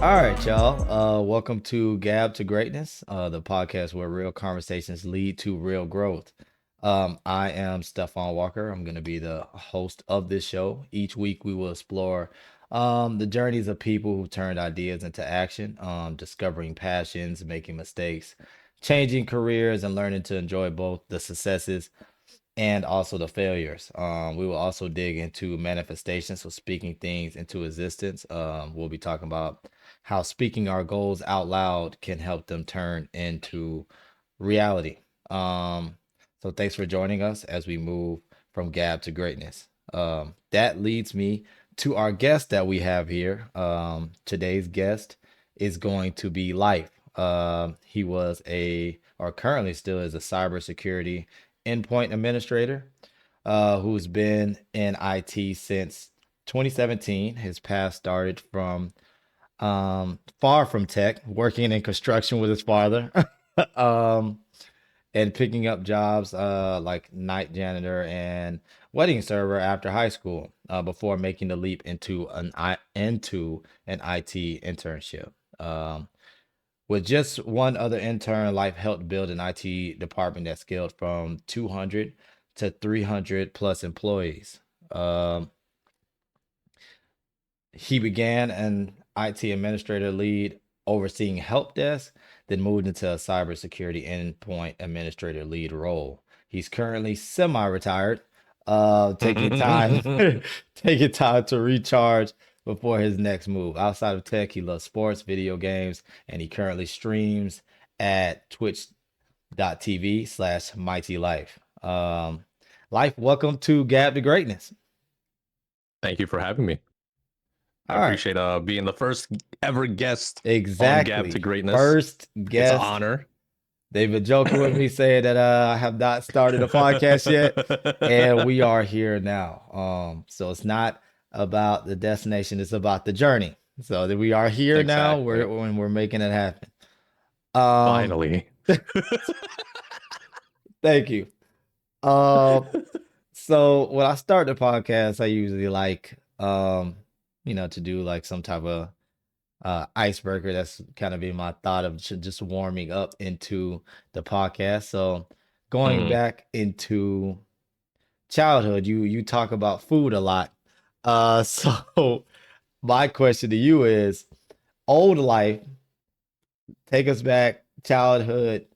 All right, y'all. Welcome to Gab to Greatness, the podcast where real conversations lead to real growth. I am Stefon Walker. I'm going to be the host of this show. Each week, we will explore the journeys of people who turned ideas into action, discovering passions, making mistakes, changing careers, and learning to enjoy both the successes and also the failures. We will also dig into manifestation, so speaking things into existence. We'll be talking about how speaking our goals out loud can help them turn into reality. Um, so thanks for joining us as we move from gab to greatness. That leads me to our guest that we have here. Today's guest is going to be Lyfe. He was or currently still is a cybersecurity endpoint administrator who's been in IT since 2017. His path started from far from tech, working in construction with his father, um, and picking up jobs like night janitor and wedding server after high school before making the leap into an IT internship. With just one other intern, Life helped build an IT department that scaled from 200 to 300 plus employees. Um, he began an IT administrator lead overseeing help desk, then moved into a cybersecurity endpoint administrator lead role. He's currently semi-retired, taking time taking time to recharge before his next move. Outside of tech, he loves sports, video games, and he currently streams at twitch.tv/Mighty Life. Life, welcome to Gab to Greatness. Thank you for having me. I All right. appreciate being the first ever guest on Gab to Exactly. Greatness. First It's an guest. honor. They've been joking with me saying that I have not started a podcast yet, and we are here now. So it's not about the destination, it's about the journey. So that we are here now, Exactly. when we're making it happen. Um, Finally. Thank you. Um, so when I start the podcast, I usually like to do like some type of icebreaker. That's kind of been my thought of just warming up into the podcast. So going Mhm. back into childhood, you talk about food a lot. So my question to you is old life, take us back, childhood.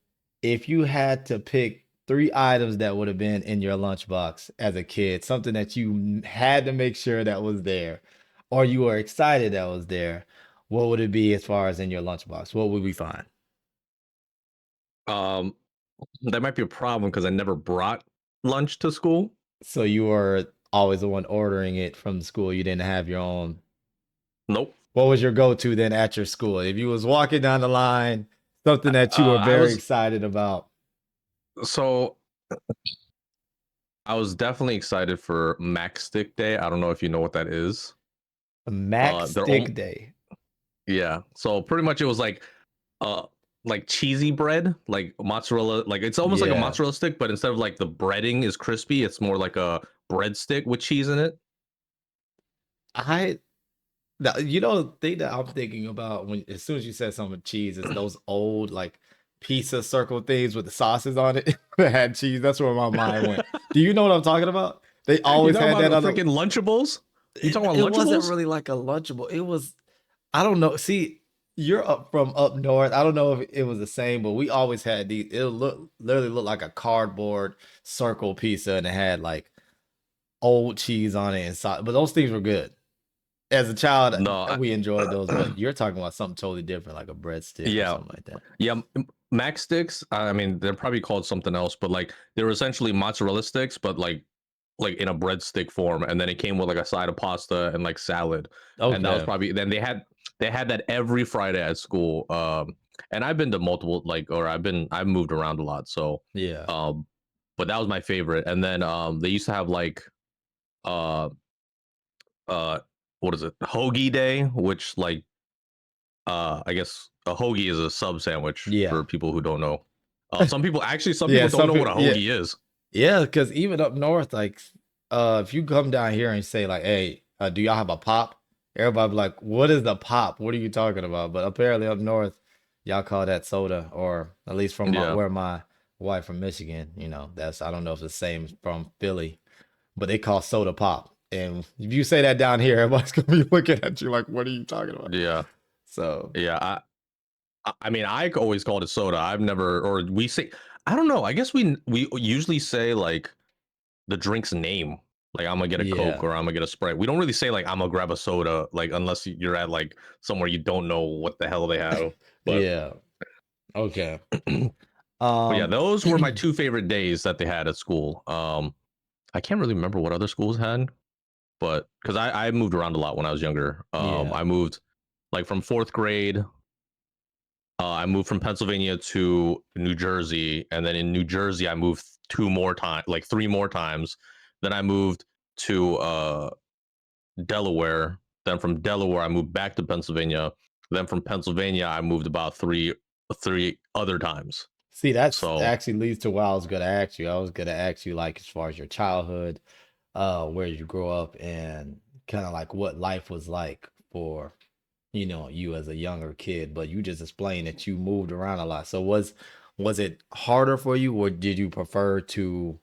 If you had to pick three items that would have been in your lunchbox as a kid, something that you had to make sure that was there, or you were excited that was there, what would it be as far as in your lunchbox? What would we find? Um, that might be a problem because I never brought lunch to school. So you were always the one ordering it from school. You didn't have your own. Nope. What was your go-to then at your school? If you was walking down the line, something that you were I very was excited about. so I was definitely excited for Mac Stick Day. I don't know if you know what that is. A Mac They're Stick Day. Yeah. So pretty much it was uh like cheesy bread, like mozzarella, like it's almost like a Yeah. mozzarella stick, but instead of like the breading is crispy, it's more like a bread stick with cheese in it. I the thing that I'm thinking about when as soon as you said something with cheese is those old like pizza circle things with the sauces on it that had cheese. That's where my mind went. Do you know what I'm talking about? They You always talking had about that the other. freaking Lunchables? You talking about It wasn't Lunchables? really like a Lunchable. It was, I don't know. See, you're up from up north. I don't know if it was the same, but we always had these. It literally looked like a cardboard circle pizza, and it had like old cheese on it and sauce. But those things were good. As a child, No, we enjoyed those. But you're talking about something totally different, like a breadstick or yeah, something like that. yeah. Mac sticks. I mean, they're probably called something else, but like they were essentially mozzarella sticks, but like in a breadstick form, and then it came with like a side of pasta and like salad, and that was Okay. probably then they had that every Friday at school. And I've been to multiple or I've moved around a lot, so Yeah. um, but that was my favorite. And then they used to have like uh uh what is it, hoagie day, which like I guess a hoagie is a sub sandwich Yeah. for people who don't know. Some Yeah. people don't Some know what people. a Yeah. hoagie is. Yeah, because even up north, like, if you come down here and say like, "Hey, do y'all have a pop?" Everybody be like, "What is the pop? What are you talking about?" But apparently up north, y'all call that soda, or at least from Yeah. where my wife from Michigan. You know, that's I don't know if it's the same from Philly, but they call soda pop. And if you say that down here, everybody's gonna be looking at you like, "What are you talking about?" Yeah. So Yeah. I mean, I always called it soda. I've never, or we say, I don't know. I guess we usually say like the drink's name. Like I'm gonna get a Coke yeah, or I'm gonna get a Sprite. We don't really say like I'm gonna grab a soda, like unless you're at like somewhere you don't know what the hell they have. But yeah, okay. but yeah, Um, those were my two favorite days that they had at school. I can't really remember what other schools had, but because I moved around a lot when I was younger. yeah. I moved like from fourth grade. I moved from Pennsylvania to New Jersey, and then in New Jersey, I moved two more times, like three more times. Then I moved to Delaware. Then from Delaware, I moved back to Pennsylvania. Then from Pennsylvania, I moved about three other times. See, that's So actually leads to what I was gonna ask you. I was gonna ask you like as far as your childhood, where you grew up and kind of like what life was like for, you as a younger kid, but you just explained that you moved around a lot. So was it harder for you or did you prefer to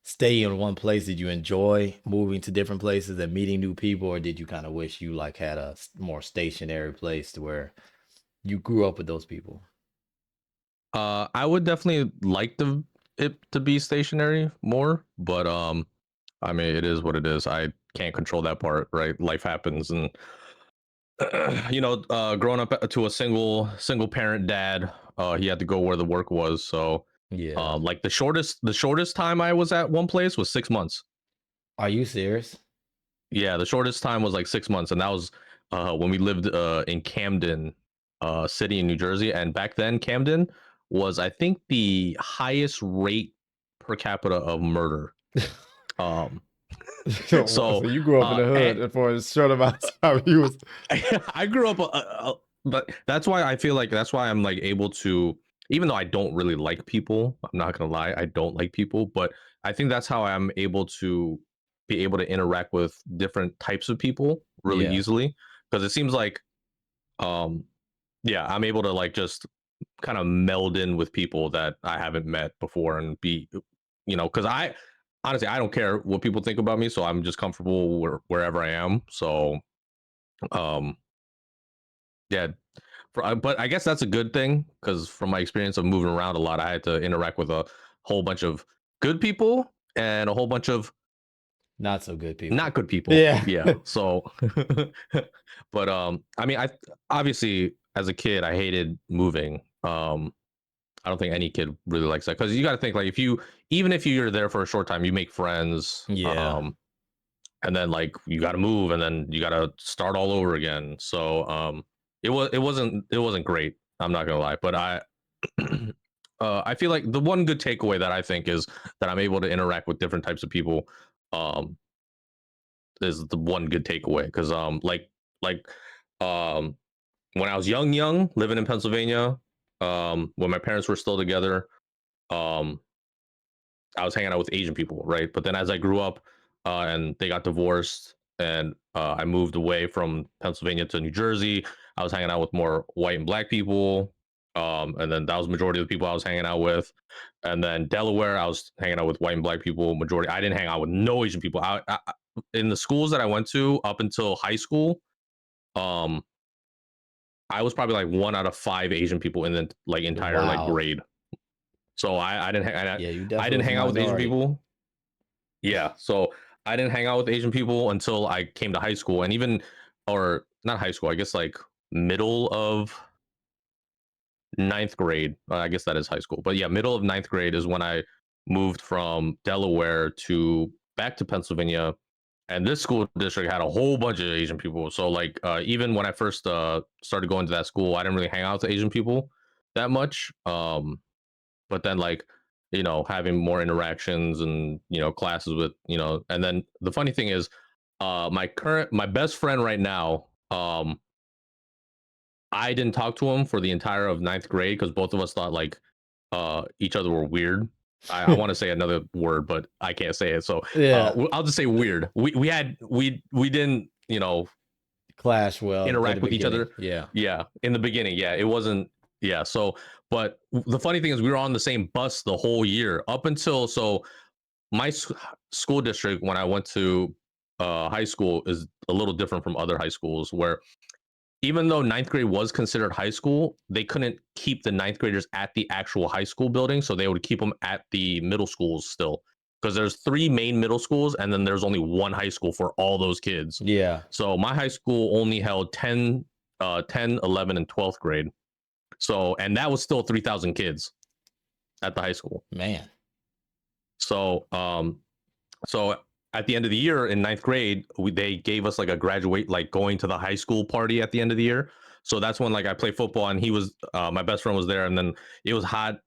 stay in one place? Did you enjoy moving to different places and meeting new people, or did you kind of wish you like had a more stationary place to where you grew up with those people? I would definitely like it to be stationary more, but I mean it is what it is. I can't control that part, right? Life happens, and growing up to a single parent dad, he had to go where the work was. So, Yeah. like the shortest time I was at one place was 6 months. Are you serious? Yeah, the shortest time was like 6 months, and that was when we lived in Camden, city in New Jersey. And back then, Camden was, I think, the highest rate per capita of murder. Um, So so you grew up in uh, the and, hood and for a short amount of time he was. I grew up, but that's why I feel like that's why I'm like able to, even though I don't really like people, I'm not gonna lie, I don't like people, but I think that's how I'm able to be able to interact with different types of people really Yeah. easily, because it seems like, um, yeah, I'm able to like just kind of meld in with people that I haven't met before and be, because I honestly I don't care what people think about me, so I'm just comfortable wherever I am. So, um, yeah, but I guess that's a good thing because from my experience of moving around a lot, I had to interact with a whole bunch of good people and a whole bunch of Not so good not people. good people. Yeah. Yeah. So, but I mean, I obviously as a kid I hated moving. I don't think any kid really likes that because you got to think like even if you're there for a short time, you make friends. Yeah. And then like you got to move and then you got to start all over again. So it wasn't great. I'm not gonna lie, but I feel like the one good takeaway that I think is that I'm able to interact with different types of people. Um, is the one good takeaway because like um when I was young living in Pennsylvania, when my parents were still together, um I was hanging out with Asian people, right? But then as I grew up, and they got divorced, and I moved away from Pennsylvania to New Jersey, I was hanging out with more white and black people. And then that was the majority of the people I was hanging out with. And then Delaware, I was hanging out with white and black people. Majority, I didn't hang out with no Asian people. In the schools that I went to up until high school, um, I was probably like one out of five Asian people in the like entire like Wow. grade. So Yeah, you I definitely didn't was a hang out with Asian minority. people. Yeah, so I didn't hang out with Asian people until I came to high school, and even or not high school, I guess like middle of ninth grade. I guess that is high school, but yeah, middle of ninth grade is when I moved from Delaware to back to Pennsylvania, and this school district had a whole bunch of Asian people. So like even when I first started going to that school, I didn't really hang out with Asian people that much. But then like having more interactions and classes with and then the funny thing is my best friend right now, I didn't talk to him for the entire of ninth grade because both of us thought like each other were weird. I want to say another word but I can't say it, so Yeah. I'll just say weird. We didn't clash well in the interact with each beginning. other. Yeah. Yeah, in the beginning, yeah, it wasn't. Yeah, so but the funny thing is, we were on the same bus the whole year up until my school district when I went to high school is a little different from other high schools where even though ninth grade was considered high school, they couldn't keep the ninth graders at the actual high school building, so they would keep them at the middle schools still. Because there's three main middle schools, and then there's only one high school for all those kids. Yeah. So my high school only held 10, 11, and 12th grade. So, and that was still 3,000 kids at the high school. Man. So, so at the end of the year in ninth grade, they gave us like a graduate, like going to the high school party at the end of the year. So that's when like I played football and he was, my best friend was there. And then it was hot.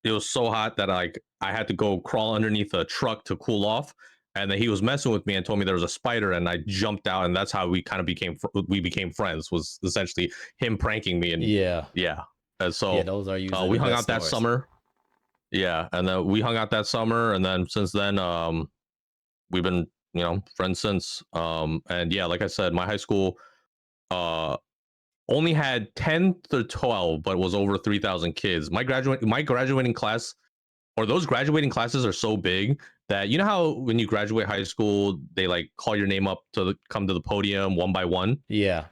It was so hot that like I had to go crawl underneath a truck to cool off. And then he was messing with me and told me there was a spider, and I jumped out, and that's how we kind of became friends. Was essentially him pranking me, and Yeah. yeah. And Yeah, so those are usually we the hung best out that stories. summer. Yeah, and then we hung out that summer, and then since then, we've been friends since. And yeah, like I said, my high school uh only had 10 to 12, but was over 3,000 kids. My graduating class, or those graduating classes, are so big that you know how when you graduate high school, they like call your name up to come to the podium one by one. Yeah.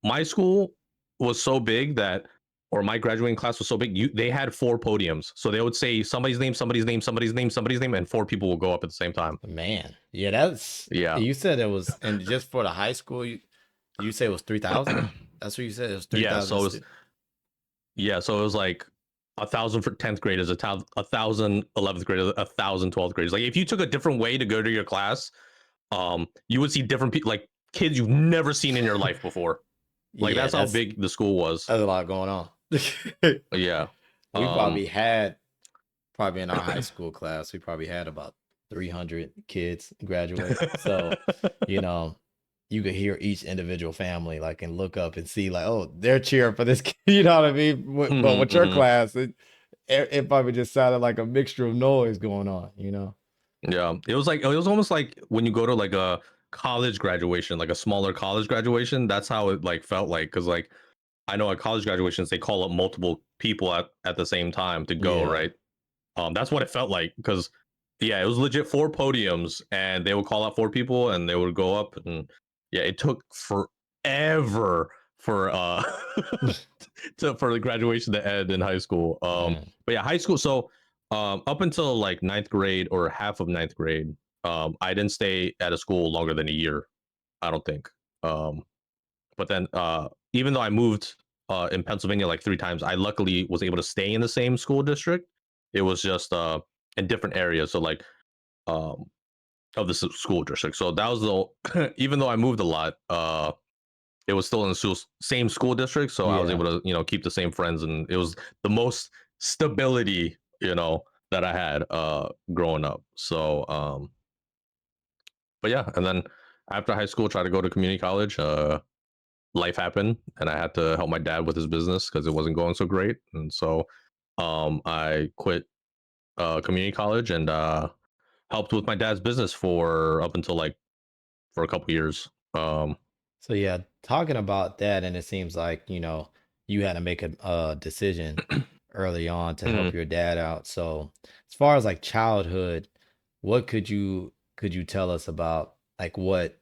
My school was so big that, or my graduating class was so big, they had four podiums. So they would say somebody's name, somebody's name, somebody's name, somebody's name, and four people will go up at the same time. Man. Yeah, that's Yeah. you said it was, and just for the high school, you say it was 3,000? That's what you said. It was Yeah. 3,000 So it was, yeah. So it was like 1,000 for 10th graders, 1,000 11th graders, 1,000 12th graders. Like if you took a different way to go to your class, you would see different people, like kids you've never seen in your life before. Like Yeah, that's how big the school was. that's a lot going on. Yeah. We Um, probably in our high school class, we probably had about 300 kids graduate. So, you know, you could hear each individual family like and look up and see like, oh, they're cheering for this kid. You know what I mean? But mhm, with your mhm. class, it probably just sounded like a mixture of noise going on, you know? Yeah, it was almost like when you go to like a college graduation, like a smaller college graduation. That's how it like felt like, because like I know at college graduations they call up multiple people at the same time to go, Yeah. right? That's what it felt like, because yeah, it was legit four podiums, and they would call out four people, and they would go up, and yeah, it took forever for for the graduation to end in high school. Man. But yeah, high school. So up until like ninth grade or half of ninth grade, I didn't stay at a school longer than a year. I don't think. Um, but then even though I moved in Pennsylvania like three times, I luckily was able to stay in the same school district. It was just in different areas. So like um, of the school district. So that was the even though I moved a lot, it was still in the same school district. So I was Yeah. able to keep the same friends, and it was the most stability that I had growing up. So but yeah, and then after high school, tried to go to community college. Life happened, and I had to help my dad with his business because it wasn't going so great, and so I quit community college and helped with my dad's business for up until like for a couple years. So yeah, talking about that, and it seems like, you had to make a decision early on to help Mhm. your dad out. So as far as like childhood, what could you tell us about like what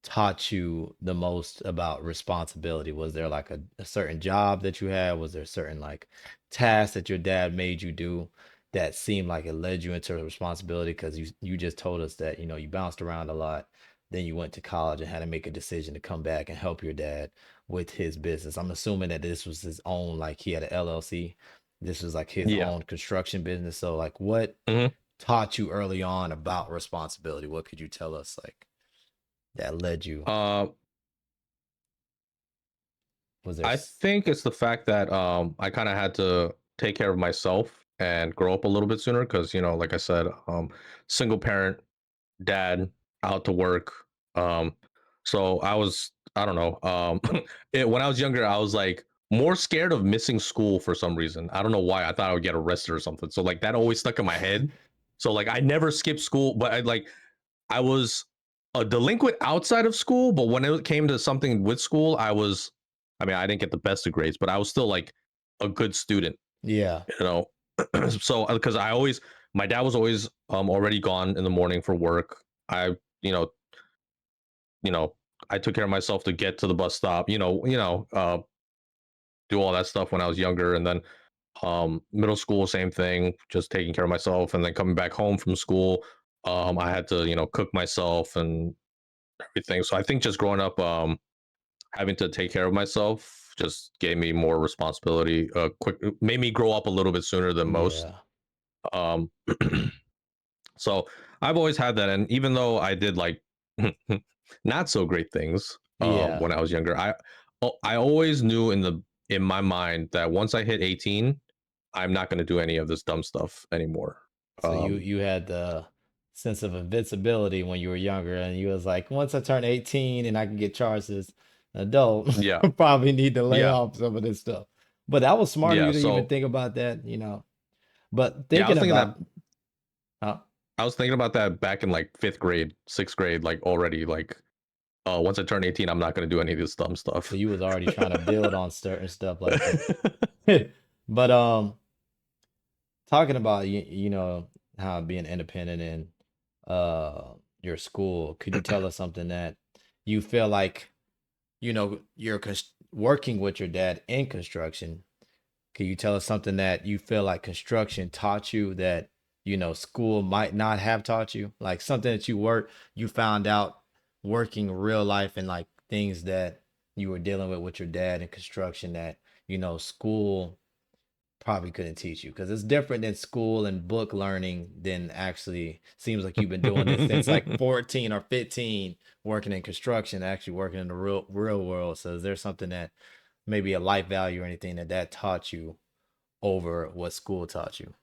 taught you the most about responsibility? Was there like a certain job that you had? Was there certain like tasks that your dad made you do that seemed like it led you into responsibility? Because you just told us that you bounced around a lot, then you went to college and had to make a decision to come back and help your dad with his business. I'm assuming that this was his own, like he had an LLC. This was like his Yeah. own construction business. So like what Mhm. taught you early on about responsibility? What could you tell us like that led you? Uh, Was there I think it's the fact that I kind of had to take care of myself and grow up a little bit sooner because like I said, single parent, dad, out to work. Um, so I don't know. When I was younger, I was like more scared of missing school for some reason. I don't know why. I thought I would get arrested or something. So like that always stuck in my head. So like I never skipped school, but I was a delinquent outside of school, but when it came to something with school, I mean, I didn't get the best of grades, but I was still like a good student, Yeah. you know. So because my dad was always already gone in the morning for work. I, you know, you know, I took care of myself to get to the bus stop, do all that stuff when I was younger, and then middle school, same thing, just taking care of myself, and then coming back home from school, I had to, cook myself and everything. So I think just growing up, having to take care of myself just gave me more responsibility. Quick, made me grow up a little bit sooner than most. Yeah. Um, so I've always had that, and even though I did like not so great things Yeah. when I was younger, I always knew in my mind that once I hit 18, I'm not going to do any of this dumb stuff anymore. So you Um, you had the sense of invincibility when you were younger, and you was like, once I turn 18 and I can get charged as an adult, yeah, I probably need to lay yeah, off some of this stuff. But that was smart of yeah. you to even So think about that. But yeah, thinking about, uh, I was thinking about that back in like fifth grade, sixth grade, like already. Like, once I turn 18, I'm not going to do any of this dumb so stuff. you was already trying to build on certain stuff like that. But talking about how being independent in your school, could you tell us something that you feel like you're working with your dad in construction? Can you tell us something that you feel like construction taught you that school might not have taught you, like something that you found out working real life, and like things that you were dealing with your dad in construction that school probably couldn't teach you, because it's different than school and book learning than actually seems like you've been doing this since like 14 or 15, working in construction, actually working in the real world. So is there something that maybe a life value or anything that taught you over what school taught you?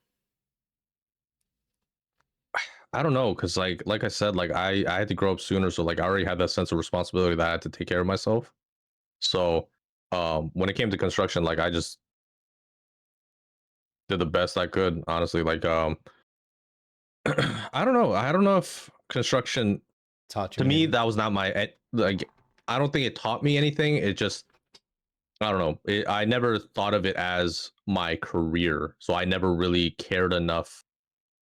I don't know, cause like I said, like I had to grow up sooner, so like I already had that sense of responsibility that I had to take care of myself. So when it came to construction, like I just did the best I could, honestly. Like I don't know. I don't know if construction, Taught you to me, anything? that was not like I don't think it taught me anything. It just, I don't know. I never thought of it as my career, so I never really cared enough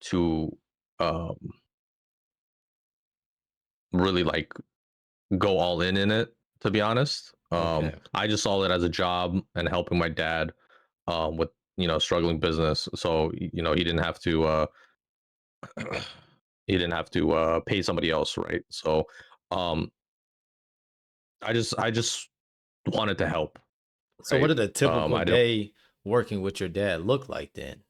to um really like go all in it, to be honest. Okay. I just saw it as a job and helping my dad with struggling business. So he didn't have to pay somebody else, right? So um I just wanted to help, So what right? did a typical I didn't. day working with your dad look like then?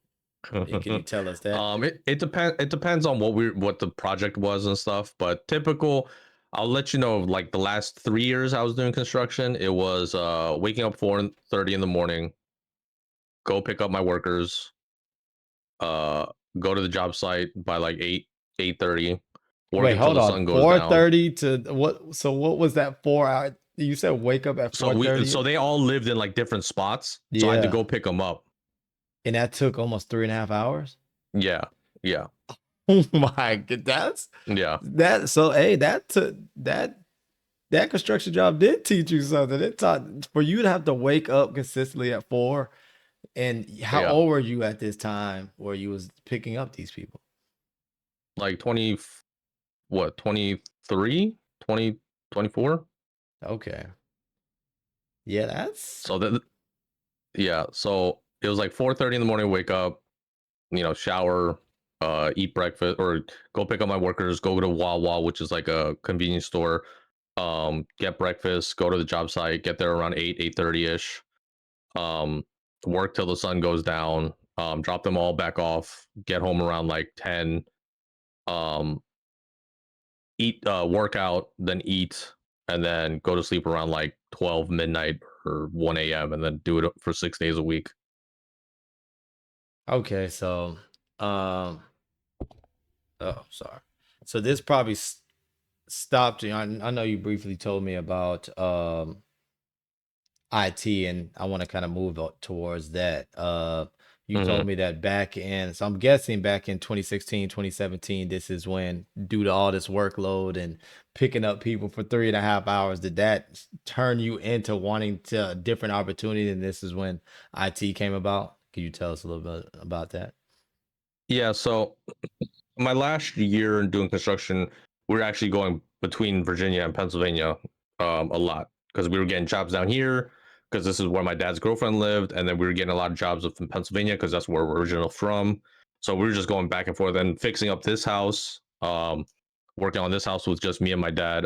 Can you tell us that? It depends on what the project was and stuff, but typical. I'll let you know. Like the last 3 years I was doing construction, it was waking up 4:30 in the morning, go pick up my workers, uh, go to the job site by like 8:30, work Wait, until hold the on. sun goes down. 4:30 to what? So what was that 4 hour? You said wake up at So we 4:30? so they all lived in like different spots, so I had to Yeah. go pick them up. And that took almost 3.5 hours? Yeah, yeah, Oh my god, that's yeah, that so hey, that took that construction job did teach you something. It taught for you to have to wake up consistently at 4. And how yeah. old were you at this time where you was picking up these people? Like 20, what, 23, 20, 24. Okay. Yeah, that's So that, yeah. So it was like 4:30 in the morning. Wake up, shower, eat breakfast, or go pick up my workers. Go to Wawa, which is like a convenience store. Get breakfast. Go to the job site. Get there around 8:30 ish. Um, Work till the sun goes down. Drop them all back off. Get home around like 10. Um, Eat, workout, then eat, and then go to sleep around like 12 midnight or 1 a.m. and then do it for 6 days a week. okay. So, oh, sorry. So this probably stopped you. I know you briefly told me about IT, and I want to kind of move towards that. You told Hmm. me that so I'm guessing back in 2016, 2017, this is when, due to all this workload and picking up people for 3.5 hours, did that turn you into wanting to a different opportunity? And this is when IT came about. Can you tell us a little bit about that? Yeah. So my last year doing construction, we were actually going between Virginia and Pennsylvania a lot because we were getting jobs down here because this is where my dad's girlfriend lived, and then we were getting a lot of jobs up in Pennsylvania because that's where we're original from. So we were just going back and forth and fixing up this house, working on this house with just me and my dad.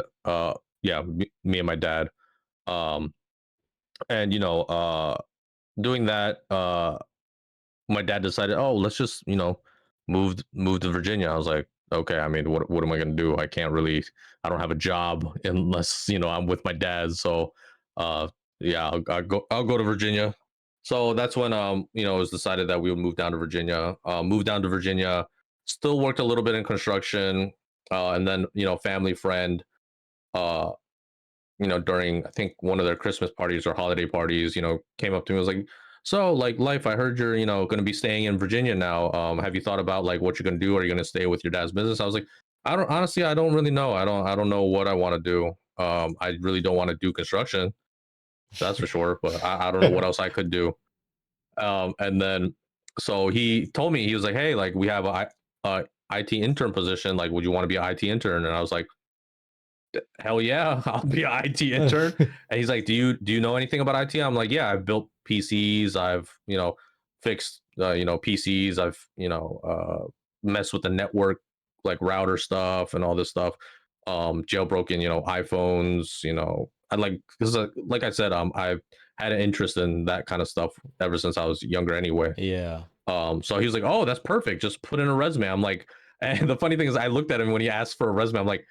Yeah, me and my dad. Um, and doing that. My dad decided, oh, let's just move to Virginia. I was like, okay. I mean, what am I gonna do? I can't really. I don't have a job unless I'm with my dad. So, uh, yeah, I'll go to Virginia. So that's when it was decided that we would move down to Virginia. Move down to Virginia. Still worked a little bit in construction, and then family friend uh during I think one of their Christmas parties or holiday parties, came up to me and was like, "So, like, Life, I heard you're, going to be staying in Virginia now. Have you thought about like what you're going to do? Are you going to stay with your dad's business?" I was like, "I don't honestly, I don't really know. I don't know what I want to do. I really don't want to do construction, that's for sure. But I don't know what else I could do." And then so he told me he was like, "Hey, like we have a IT intern position. Like, would you want to be an IT intern?" And I was like, hell yeah, I'll be an IT intern. And he's like, do you know anything about IT? I'm like, yeah, I've built PCs, I've fixed PCs, I've messed with the network like router stuff and all this stuff. Jailbroken iPhones. I like because like I said, I've had an interest in that kind of stuff ever since I was younger anyway. Yeah. So he was like, oh, that's perfect, just put in a resume. I'm like, and the funny thing is I looked at him when he asked for a resume. I'm like,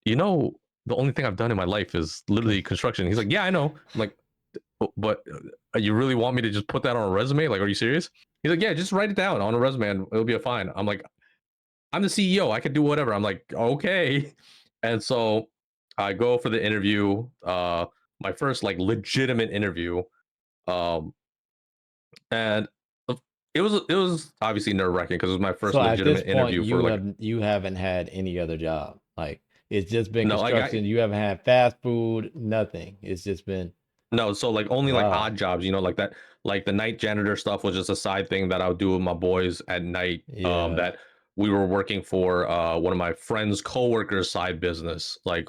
you know, the only thing I've done in my life is literally construction. He's like, yeah, I know. I'm like, but you really want me to just put that on a resume? Like, are you serious? He's like, yeah, just write it down on a resume and it'll be fine. I'm like, I'm the CEO. I can do whatever. I'm like, okay. And so I go for the interview, my first like legitimate interview. Um, and it was obviously nerve wracking because it was my first So at this legitimate point, interview for like, you haven't had any other job. Like, it's just been no, like I construction. You haven't had fast food, nothing. It's just been, No, so like only like wow. odd jobs, like that, like the night janitor stuff was just a side thing that I would do with my boys at night. Yeah. That we were working for one of my friends' coworkers' side business, like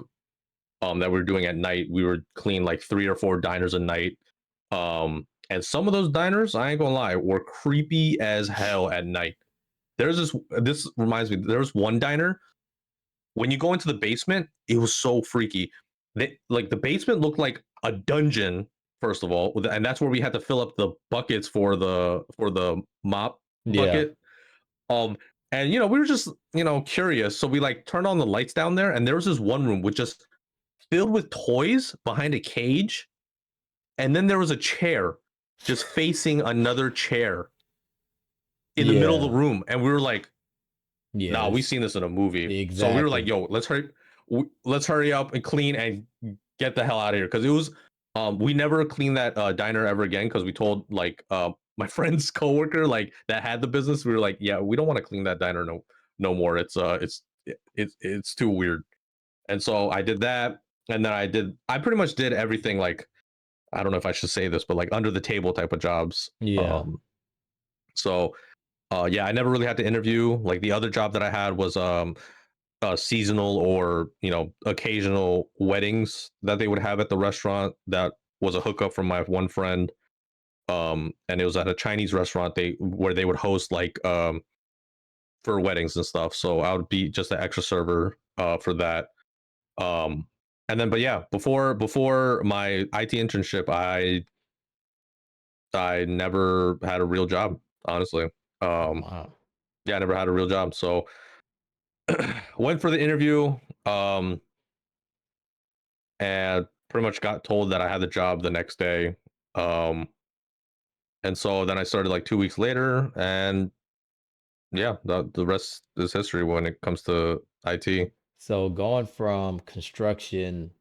that we were doing at night. We would clean like 3 or 4 diners a night. And some of those diners, I ain't gonna lie, were creepy as hell at night. There's this reminds me, there was one diner when you go into the basement, it was so freaky. Like the basement looked like a dungeon, first of all, and that's where we had to fill up the buckets for the mop Yeah. bucket. Um, and we were just curious, so we like turned on the lights down there, and there was this one room with just filled with toys behind a cage, and then there was a chair just facing another chair in the middle of the Yeah. room, and we were like, nah, we Yes. seen this in a movie. So we were like, Exactly. yo, let's hurry up and clean and get the hell out of here. Cause it was we never cleaned that diner ever again because we told like my friend's coworker like that had the business. We were like, yeah, we don't want to clean that diner no more. It's too weird. And so I did that. And then I pretty much did everything like I don't know if I should say this, but like under the table type of jobs. Yeah. So yeah, I never really had to interview. Like the other job that I had was seasonal or occasional weddings that they would have at the restaurant. That was a hookup from my one friend. And it was at a Chinese restaurant where they would host like for weddings and stuff. So I would be just an extra server for that. Um, and then but yeah, before my IT internship, I never had a real job, honestly. Um, Wow. yeah, I never had a real job. So went for the interview. Um, and pretty much got told that I had the job the next day. Um, and so then I started like 2 weeks later, and yeah, the rest is history when it comes to IT. So going from construction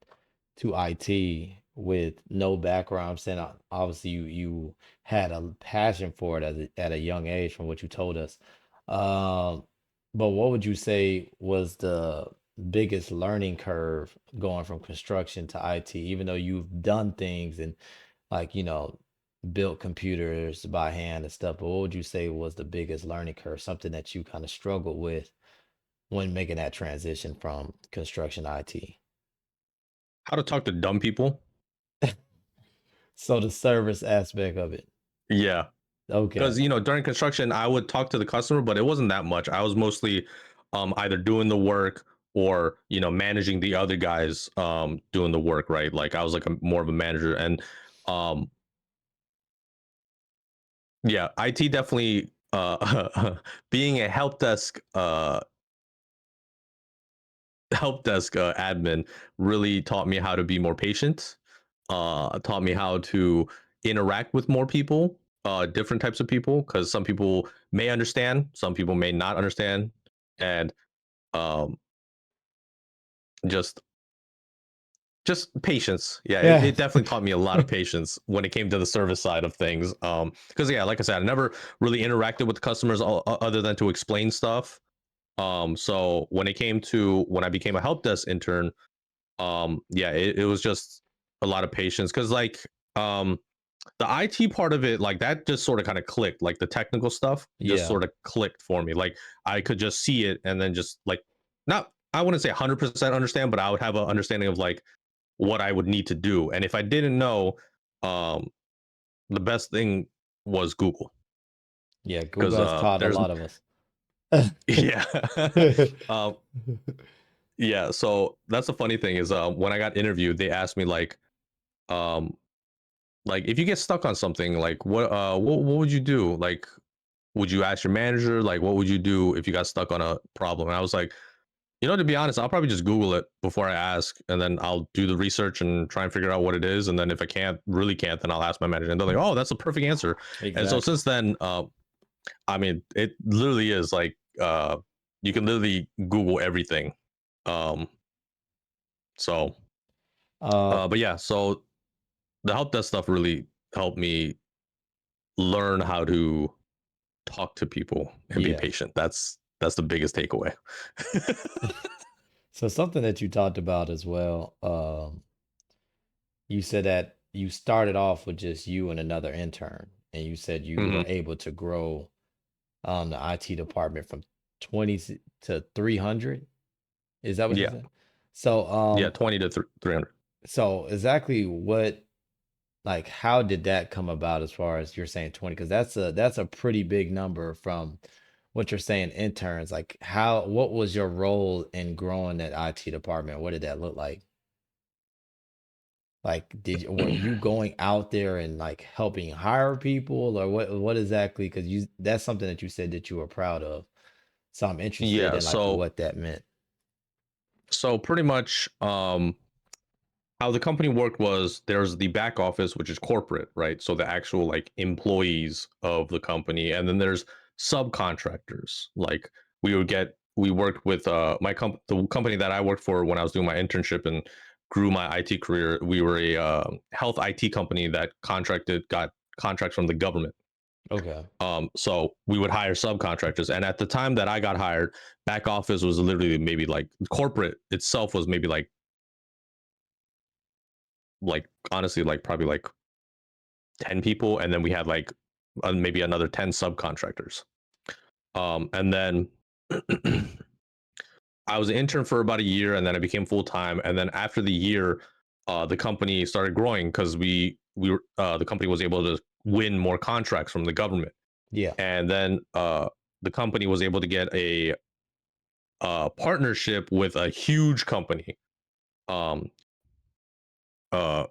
to IT, with no background. I'm saying obviously you had a passion for it at a young age from what you told us. Um, but what would you say was the biggest learning curve going from construction to IT, even though you've done things and like, built computers by hand and stuff, but what would you say was the biggest learning curve, something that you kind of struggled with when making that transition from construction to IT? How to talk to dumb people? So the service aspect of it. Yeah, because Okay. during construction I would talk to the customer, but it wasn't that much. I was mostly either doing the work or managing the other guys doing the work, right? Like I was like more of a manager, and um yeah, IT definitely being a help desk admin really taught me how to be more patient. Taught me how to interact with more people, different types of people, because some people may understand, some people may not understand, and um, just just patience. Yeah, it, Yeah. it definitely taught me a lot of patience when it came to the service side of things. Because yeah, like I said, I never really interacted with customers other than to explain stuff. So when I became a help desk intern, yeah, it was just a lot of patience because um the IT part of it, like that just sort of kind of clicked. Like the technical stuff just Yeah. sort of clicked for me. Like I could just see it and then just like not I wouldn't say 100% understand, but I would have an understanding of like what I would need to do. And if I didn't know, um the best thing was Google Yeah. Google because has taught a there's lot of us. yeah. um yeah, so that's the funny thing is when I got interviewed, they asked me um like if you get stuck on something, like what would you do? Like would you ask your manager? Like what would you do if you got stuck on a problem? And I was like, to be honest, I'll probably just Google it before I ask, and then I'll do the research and try and figure out what it is. And then if I really can't, then I'll ask my manager. And they're like, "Oh, that's a perfect answer." And so Exactly. since then, I mean, it literally is like you can literally Google everything. Um, so, Uh, but yeah, so the help desk stuff really helped me learn how to talk to people and be yes. patient. That's the biggest takeaway. So something that you talked about as well, you said that you started off with just you and another intern, and you said you were Hmm. able to grow the IT department from 20 to 300. Is that what you Yeah, said? So, yeah, 20 to 300. so exactly what, like, how did that come about as far as you're saying 20? Because that's a pretty big number from what you're saying interns. Like, what was your role in growing that IT department? What did that look like? Like, were you going out there and like helping hire people, or what exactly? Because that's something that you said that you were proud of. So I'm interested Yeah, in like so what that meant. pretty much how the company worked was there's the back office, which is corporate, right? So the actual like employees of the company, and then there's subcontractors. Like we worked with the company that I worked for when I was doing my internship and grew my IT career. We were a health IT company that got contracts from the government. Okay. So we would hire subcontractors, and at the time that I got hired, back office was literally maybe like corporate itself was maybe like honestly like probably like 10 people, and then we had like maybe another 10 subcontractors. And then I was an intern for about a year, and then I became full time. And then after the year, the company started growing because we were the company was able to win more contracts from the government, Yeah. and then the company was able to get a partnership with a huge company. Um, uh,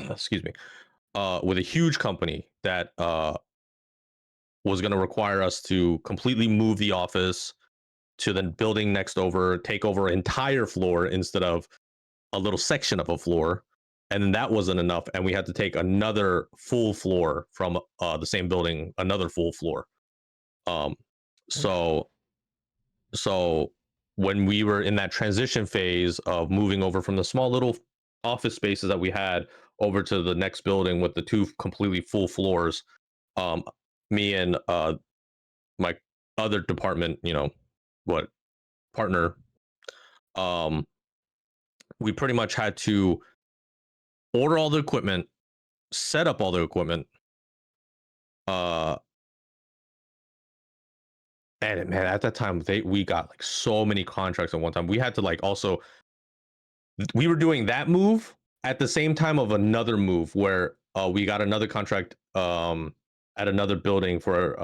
excuse me, with a huge company that was going to require us to completely move the office to the building next over, take over an entire floor instead of a little section of a floor. And then that wasn't enough. And we had to take another full floor from the same building, another full floor. Um, Okay. so, so when we were in that transition phase of moving over from the small little office spaces that we had over to the next building with the two completely full floors. Um, Me and my other department, what partner, um, we pretty much had to order all the equipment, set up all the equipment, uh, and man, at that time we got like so many contracts at one time. We had to like also we were doing that move at the same time of another move where we got another contract at another building for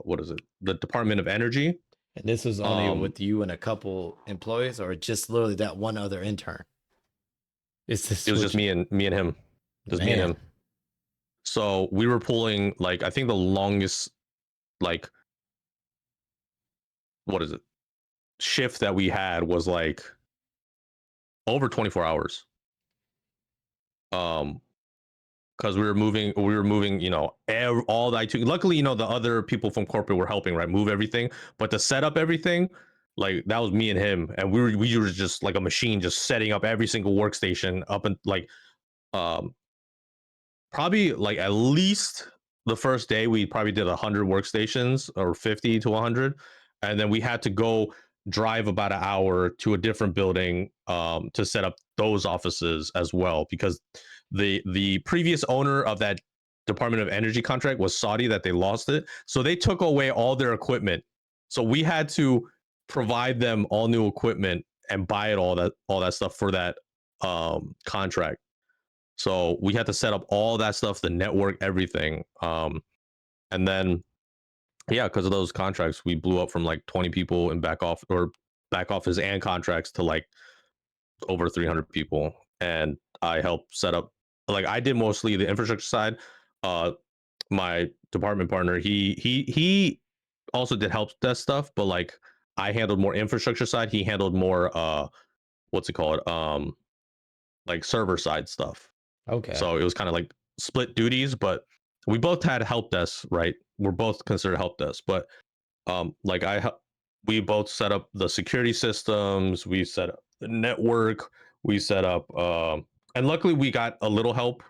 what is it, the Department of Energy. And this was only um with you and a couple employees, or just literally that one other intern? Is it this was what just you, me and him, just me and man? him. So we were pulling like, I think the longest, like, what is it, shift that we had was like over 24 hours. um because we were moving, all the IT. Luckily, the other people from corporate were helping, right, move everything, but to set up everything, like that was me and him, and we were just like a machine, just setting up every single workstation up, and like um probably like at least the first day we probably did 100 workstations, or 50 to 100, and then we had to go drive about an hour to a different building to set up those offices as well, because the previous owner of that Department of Energy contract was Saudi, that they lost it, so they took away all their equipment, so we had to provide them all new equipment and buy it, all that stuff for that contract. So we had to set up all that stuff, the network, everything. And then yeah, because of those contracts, we blew up from like 20 people in back office and contracts to like over 300 people. And I helped set up, like I did mostly the infrastructure side. Uh, my department partner, he also did help desk stuff, but like I handled more infrastructure side. He handled more what's it called, like server side stuff. Okay. So it was kind of like split duties, but we both had help desks, right? We're both considered help desks, but like we both set up the security systems, we set up the network, we set up, and luckily we got a little help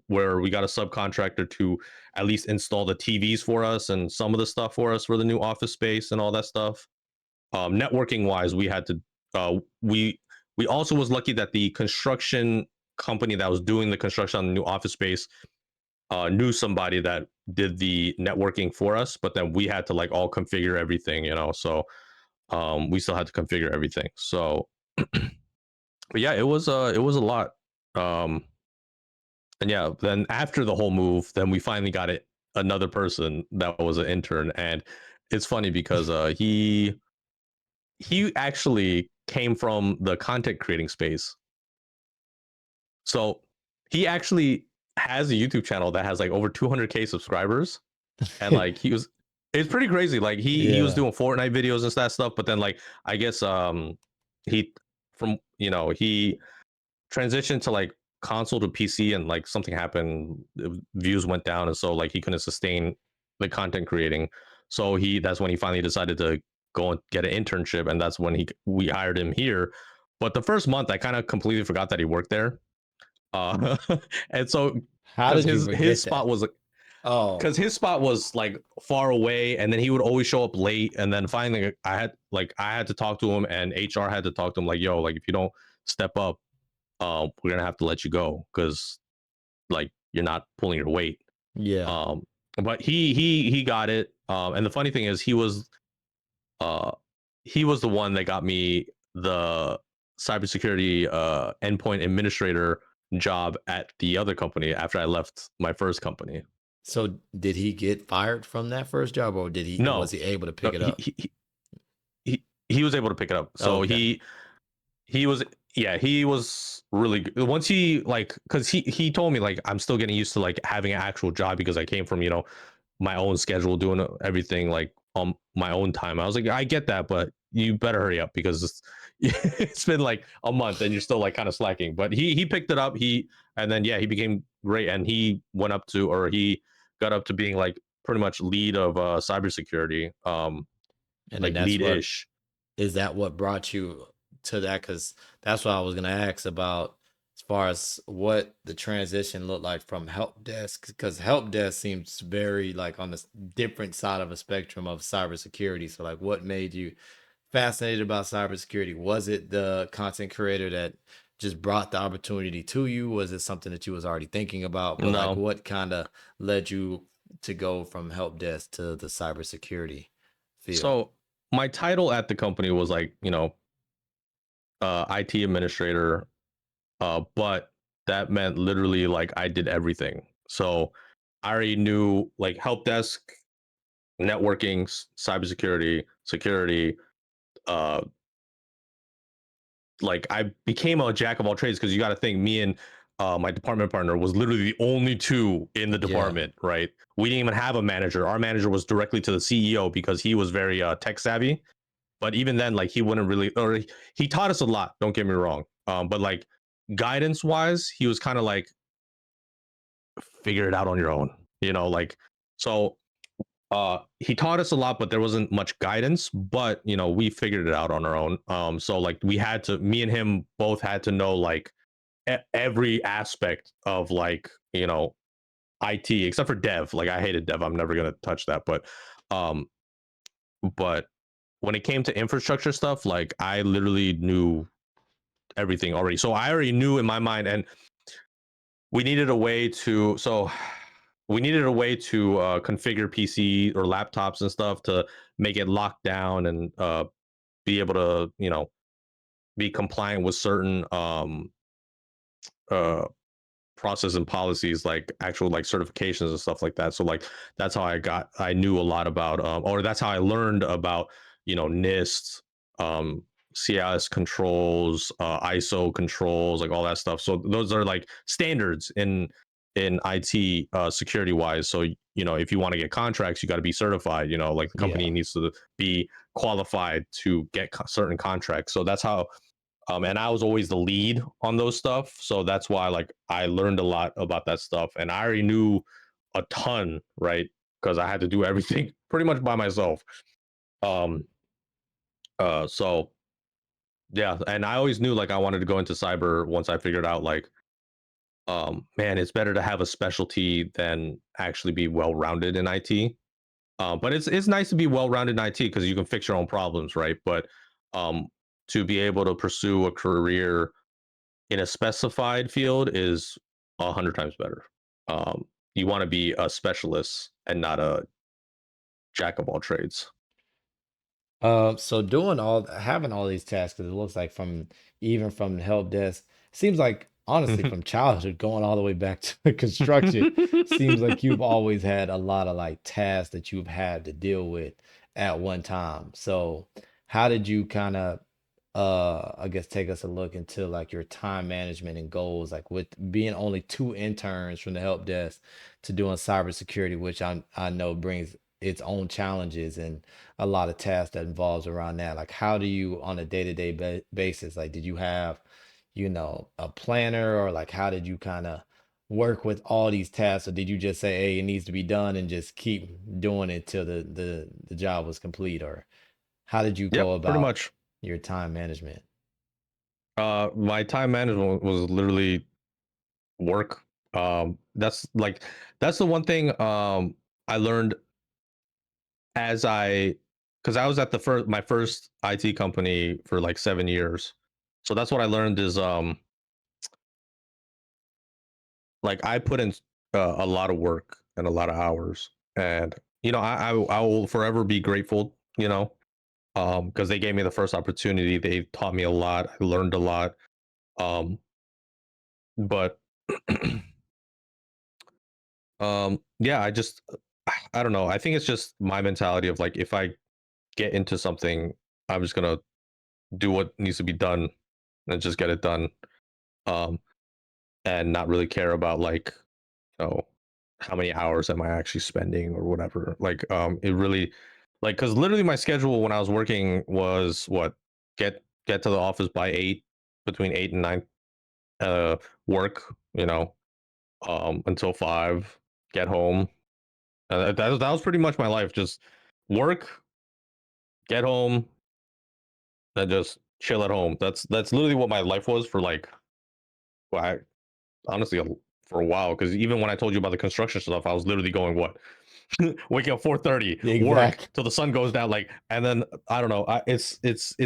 where we got a subcontractor to at least install the TVs for us and some of the stuff for us for the new office space and all that stuff. Networking wise, we had to we also was lucky that the construction company that was doing the construction on the new office space knew somebody that did the networking for us, but then we had to like all configure everything, so we still had to configure everything. So but yeah, it was a lot. um and yeah, then after the whole move, then we finally got it, another person that was an intern. And it's funny because he actually came from the content creating space. So he actually has a YouTube channel that has like over 200K subscribers, and like it's pretty crazy. Like he was Yeah. doing Fortnite videos and that stuff, but then like I guess he he transitioned to like console to PC, and like something happened, views went down, and so like he couldn't sustain the content creating. So that's when he finally decided to go and get an internship, and that's when we hired him here. But the first month, I kind of completely forgot that he worked there. Uh, and so How because did you his forget spot that? was Oh, because his spot was like far away, and then he would always show up late, and then finally I had to talk to him, and HR had to talk to him like, yo, like if you don't step up, we're gonna have to let you go because like you're not pulling your weight. yeah. um but he got it. And the funny thing is uh he was the one that got me the cybersecurity endpoint administrator job at the other company after I left my first company. So did he get fired from that first job, or was No, he able to no, pick it up? he was able to pick it up. So Okay. he was, yeah, he was really good once he like, because he told me like I'm still getting used to like having an actual job because I came from my own schedule, doing everything like on my own time. I was like, I get that, but you better hurry up because it's been like a month and you're still like kind of slacking. But he picked it up. And then yeah, he became great, and he went up to, or he got up to being like pretty much lead of cybersecurity, And then like that's lead what ish. is that what brought you to that? Because that's what I was gonna ask about as far as what the transition looked like from help desk, because help desk seems very like on the different side of a spectrum of cybersecurity. So like what made you fascinated about cybersecurity? Was it the content creator that just brought the opportunity to you? Was it something that you was already thinking about? But like No. what kind of led you to go from help desk to the cybersecurity field? So my title at the company was like, IT administrator, but that meant literally like I did everything. So I already knew like help desk, networking, cybersecurity, security. Uh, like I became a jack of all trades because you got to think me and my department partner was literally the only two in the Yeah. department. Right? We didn't even have a manager. Our manager was directly to the CEO because he was very tech savvy. But even then, like he wouldn't really, or he taught us a lot. Don't get me wrong. But like guidance wise, he was kind of like figure it out on your own. Like so he taught us a lot, but there wasn't much guidance. But we figured it out on our own. So like we had to, me and him both had to know like every aspect of like IT except for dev. Like I hated dev. I'm never gonna touch that. Um, but when it came to infrastructure stuff, like I literally knew everything already. So I already knew in my mind, and we needed a way to. So we needed a way to configure PC or laptops and stuff to make it locked down and be able to, be compliant with certain uh, process and policies, like actual like certifications and stuff like that. So like that's how I knew a lot about, or that's how I learned about, NIST, um, CIS controls, ISO controls, like all that stuff. So those are like standards in IT security wise. So if you want to get contracts, you got to be certified. Like the company Yeah. needs to be qualified to get certain contracts. So that's how and I was always the lead on those stuff, so that's why like I learned a lot about that stuff, and I already knew a ton, right? Because I had to do everything pretty much by myself. Um, so yeah, and I always knew like I wanted to go into cyber once I figured out like, man, it's better to have a specialty than actually be well rounded in IT. But it's nice to be well rounded in IT because you can fix your own problems, right? But um, to be able to pursue a career in a specified field is 100 times better. You want to be a specialist and not a jack of all trades. So doing all having all these tasks, 'cause it looks like from even from the help desk, seems like honestly from childhood going all the way back to construction, seems like you've always had a lot of like tasks that you've had to deal with at one time. So how did you kind of I guess take us a look into like your time management and goals, like with being only two interns from the help desk to doing cybersecurity, which I know brings its own challenges and a lot of tasks that involves around that. Like, how do you, on a day-to-day basis, like, did you have, a planner, or like, how did you kind of work with all these tasks, or did you just say, hey, it needs to be done and just keep doing it till the job was complete, or how did you go Yep, pretty about much. your time management? My time management was literally work. That's the one thing I learned as because I was at the first my first IT company for like 7 years. So that's what I learned is like I put in a lot of work and a lot of hours, and I will forever be grateful, because they gave me the first opportunity. They taught me a lot. I learned a lot. Um, but yeah, I don't know. I think it's just my mentality of like if I get into something, I'm just gonna do what needs to be done and just get it done. Um, and not really care about like know how many hours am I actually spending or whatever. Like it really like because literally my schedule when I was working was what get to the office by 8, between 8 and 9, uh work, until 5, get home. That was pretty much my life, just work, get home, and just chill at home. That's literally what my life was for like Well, honestly, for a while, because even when I told you about the construction stuff, I was literally going what waking up 4:30, work Exactly. till the sun goes down, like, and then I don't know. It's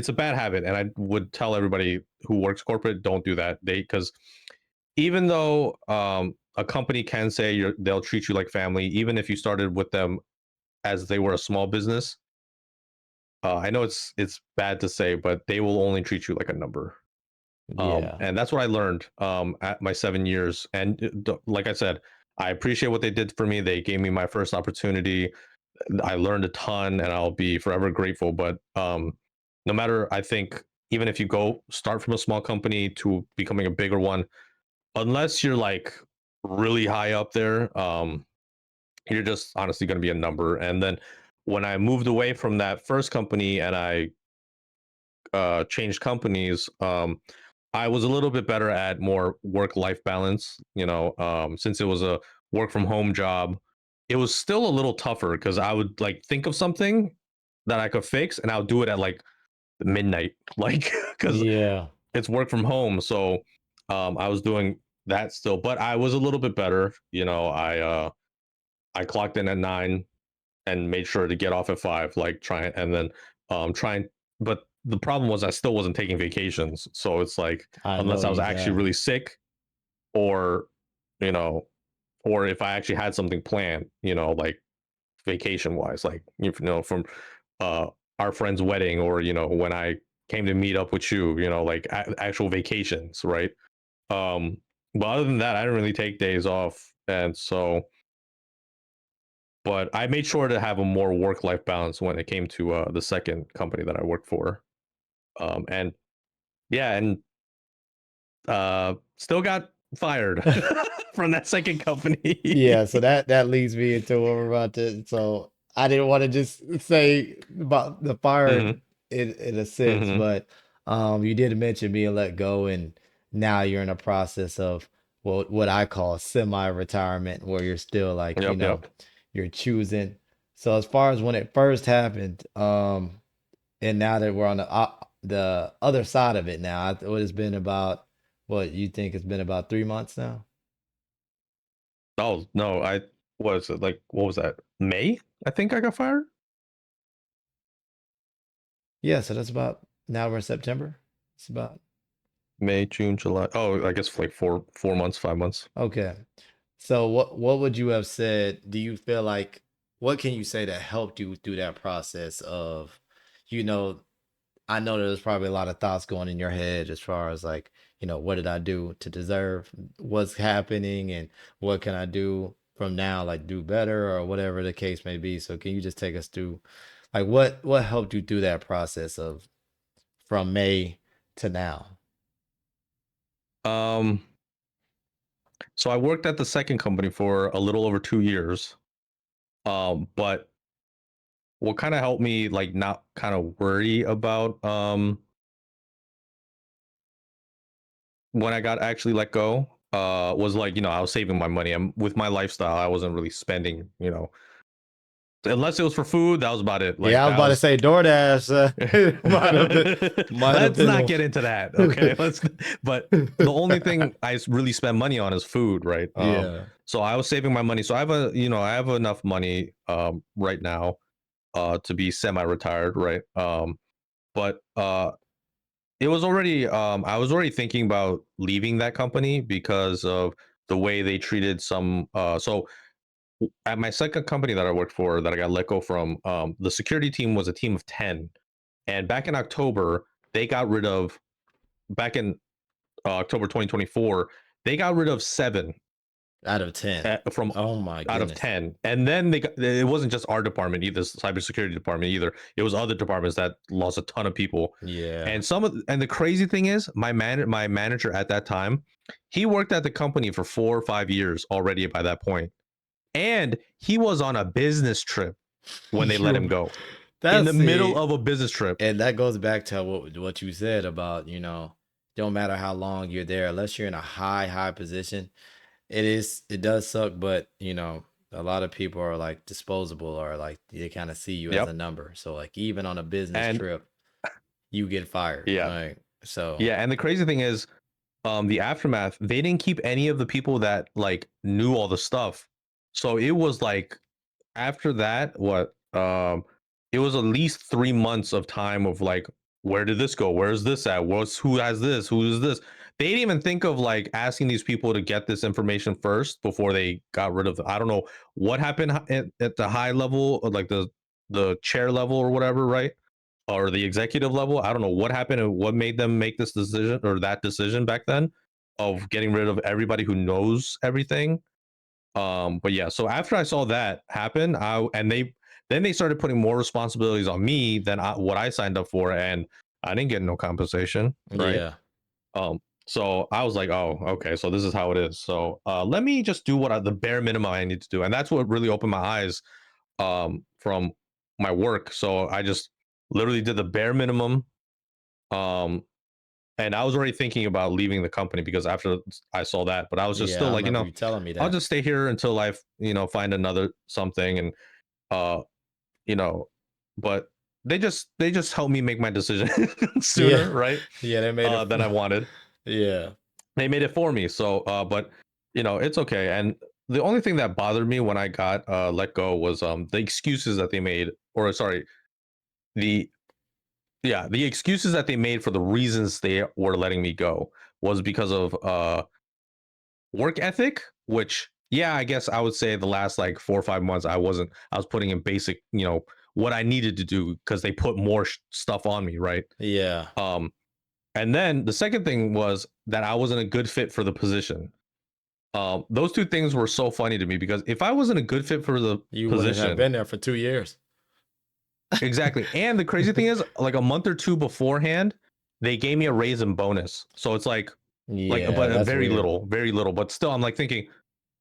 a bad habit, and I would tell everybody who works corporate, don't do that. Because even though a company can say they'll treat you like family, even if you started with them as they were a small business. I know it's bad to say, but they will only treat you like a number. Yeah, And that's what I learned at my 7 years. And like I said, I appreciate what they did for me. They gave me my first opportunity. I learned a ton, and I'll be forever grateful. But no matter, I think, even if you go start from a small company to becoming a bigger one, unless you're like really high up there, you're just honestly going to be a number. And then when I moved away from that first company and I changed companies, I was a little bit better at more work life balance. Since it was a work from home job, it was still a little tougher because I would like think of something that I could fix and I'll do it at like midnight, like because yeah, it's work from home. So I was doing that still, but I was a little bit better. I clocked in at 9 and made sure to get off at 5, like trying, and then trying. But the problem was I still wasn't taking vacations, so it's like I know unless I was actually really exactly. sick, or you know, or if I actually had something planned, like vacation wise, like from uh our friend's wedding, or when I came to meet up with you, like actual vacations, right? Um, but other than that, I didn't really take days off, and so but I made sure to have a more work life balance when it came to the second company that I worked for. And yeah, and still got fired from that second company. Yeah, so that leads me into what we're about to. So I didn't want to just say about the hmm fired in a sense, hmm but you did mention being let go, and now you're in a process of what I call semi-retirement, where you're still like, Yep, yep. you're choosing. So as far as when it first happened, and now that we're on the other side of it now, what it's been about, what you think it's been about 3 months now? Oh no, I was it like what was that? May? I think I got fired. Yeah, so that's about now we're in September. It's about May, June, July. Oh, I guess like 4 months, 5 months. okay. So what would you have said? Do you feel like what can you say that helped you through that process of, you know, I know there's probably a lot of thoughts going in your head as far as like, what did I do to deserve what's happening and what can I do from now, like do better or whatever the case may be. So can you just take us through like what helped you through that process of from May to now? Um, so I worked at the second company for a little over 2 years. But what kind of helped me like not kind of worry about when I got actually let go was like, I was saving my money. And with my lifestyle, I wasn't really spending, unless it was for food, that was about it. Like Yeah, I was that about to was say DoorDash might have let's been not on. get into that. Okay. But the only thing I really spend money on is food, right? Yeah. So I was saving my money. So I have enough money right now to be semi-retired, right? But it was already I was already thinking about leaving that company because of the way they treated some so at my second company that I worked for that I got let go from, the security team was a team of 10. And back in October, they got rid of back in October 2024, they got rid of 7 Out of 10. from Oh my out of goodness. 10. And then it wasn't just our department either, the cybersecurity department either. It was other departments that lost a ton of people. Yeah. And the crazy thing is, my manager at that time, he worked at the company for 4 or 5 years already by that point. And he was on a business trip when they let him You go. In that's the middle see, of a business trip. and that goes back to what you said about, don't matter how long you're there, unless you're in a high position. It does suck, but a lot of people are like disposable or like they kind of see you as a Yep. number. So like even on a business And trip, you get fired. yeah. Like so Yeah, and the crazy thing is, the aftermath, they didn't keep any of the people that like knew all the stuff. So it was like after that, it was at least 3 months of time of like, where did this go? Where's this at? Who has this? Who is this? They didn't even think of like asking these people to get this information first before they got rid of I don't know what happened at the high level, or like the chair level or whatever, right? Or the executive level. I don't know what happened and what made them make this decision or that decision back then of getting rid of everybody who knows everything. But yeah, so after I saw that happen, they started putting more responsibilities on me than what I signed up for, and I didn't get no compensation, right? Yeah. So I was like, oh, okay, so this is how it is. So let me just do the bare minimum I need to do, and that's what really opened my eyes from my work. So I just literally did the bare minimum. Um, and I was already thinking about leaving the company because after I saw that, but I was just Yeah, still I like, remember you telling me I'll that. just stay here until find another something, and uh, you know, but they just helped me make my decision Yeah. sooner, right? Yeah, they made it. Than I wanted. Yeah. They made it for me. So, but it's okay. And the only thing that bothered me when I got let go was the excuses that they made, or sorry, the the excuses that they made for the reasons they were letting me go was because of work ethic, which yeah, I guess I would say the last like 4 or 5 months I was putting in basic, what I needed to do because they put more stuff on me, right? Yeah. Um, and then the second thing was that I wasn't a good fit for the position. Those two things were so funny to me because if I wasn't a good fit for the You wouldn't have position, been there for 2 years. exactly. And the crazy thing is, like a month or two beforehand, they gave me a raise and bonus. So it's like, Yeah, but that's weird. very little. But still, I'm like thinking,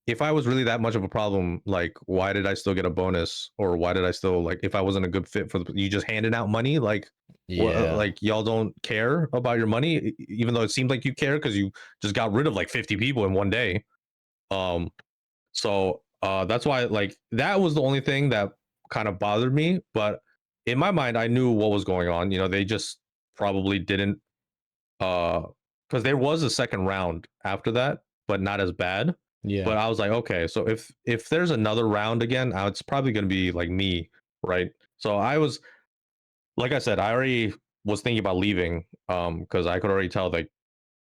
if I was really that much of a problem, like why did I still get a bonus, or why did I still like if I wasn't a good fit for you just handed out money like what Yeah. like y'all don't care about your money even though it seemed like you care because you just got rid of like 50 people in one day. Um, so that's why like that was the only thing that kind of bothered me. But in my mind, I knew what was going on. They just probably didn't because there was a second round after that, but not as bad. Yeah. But I was like, okay, so if there's another round again, it's probably gonna be like me, right? So I was like I said, I already was thinking about leaving, because I could already tell like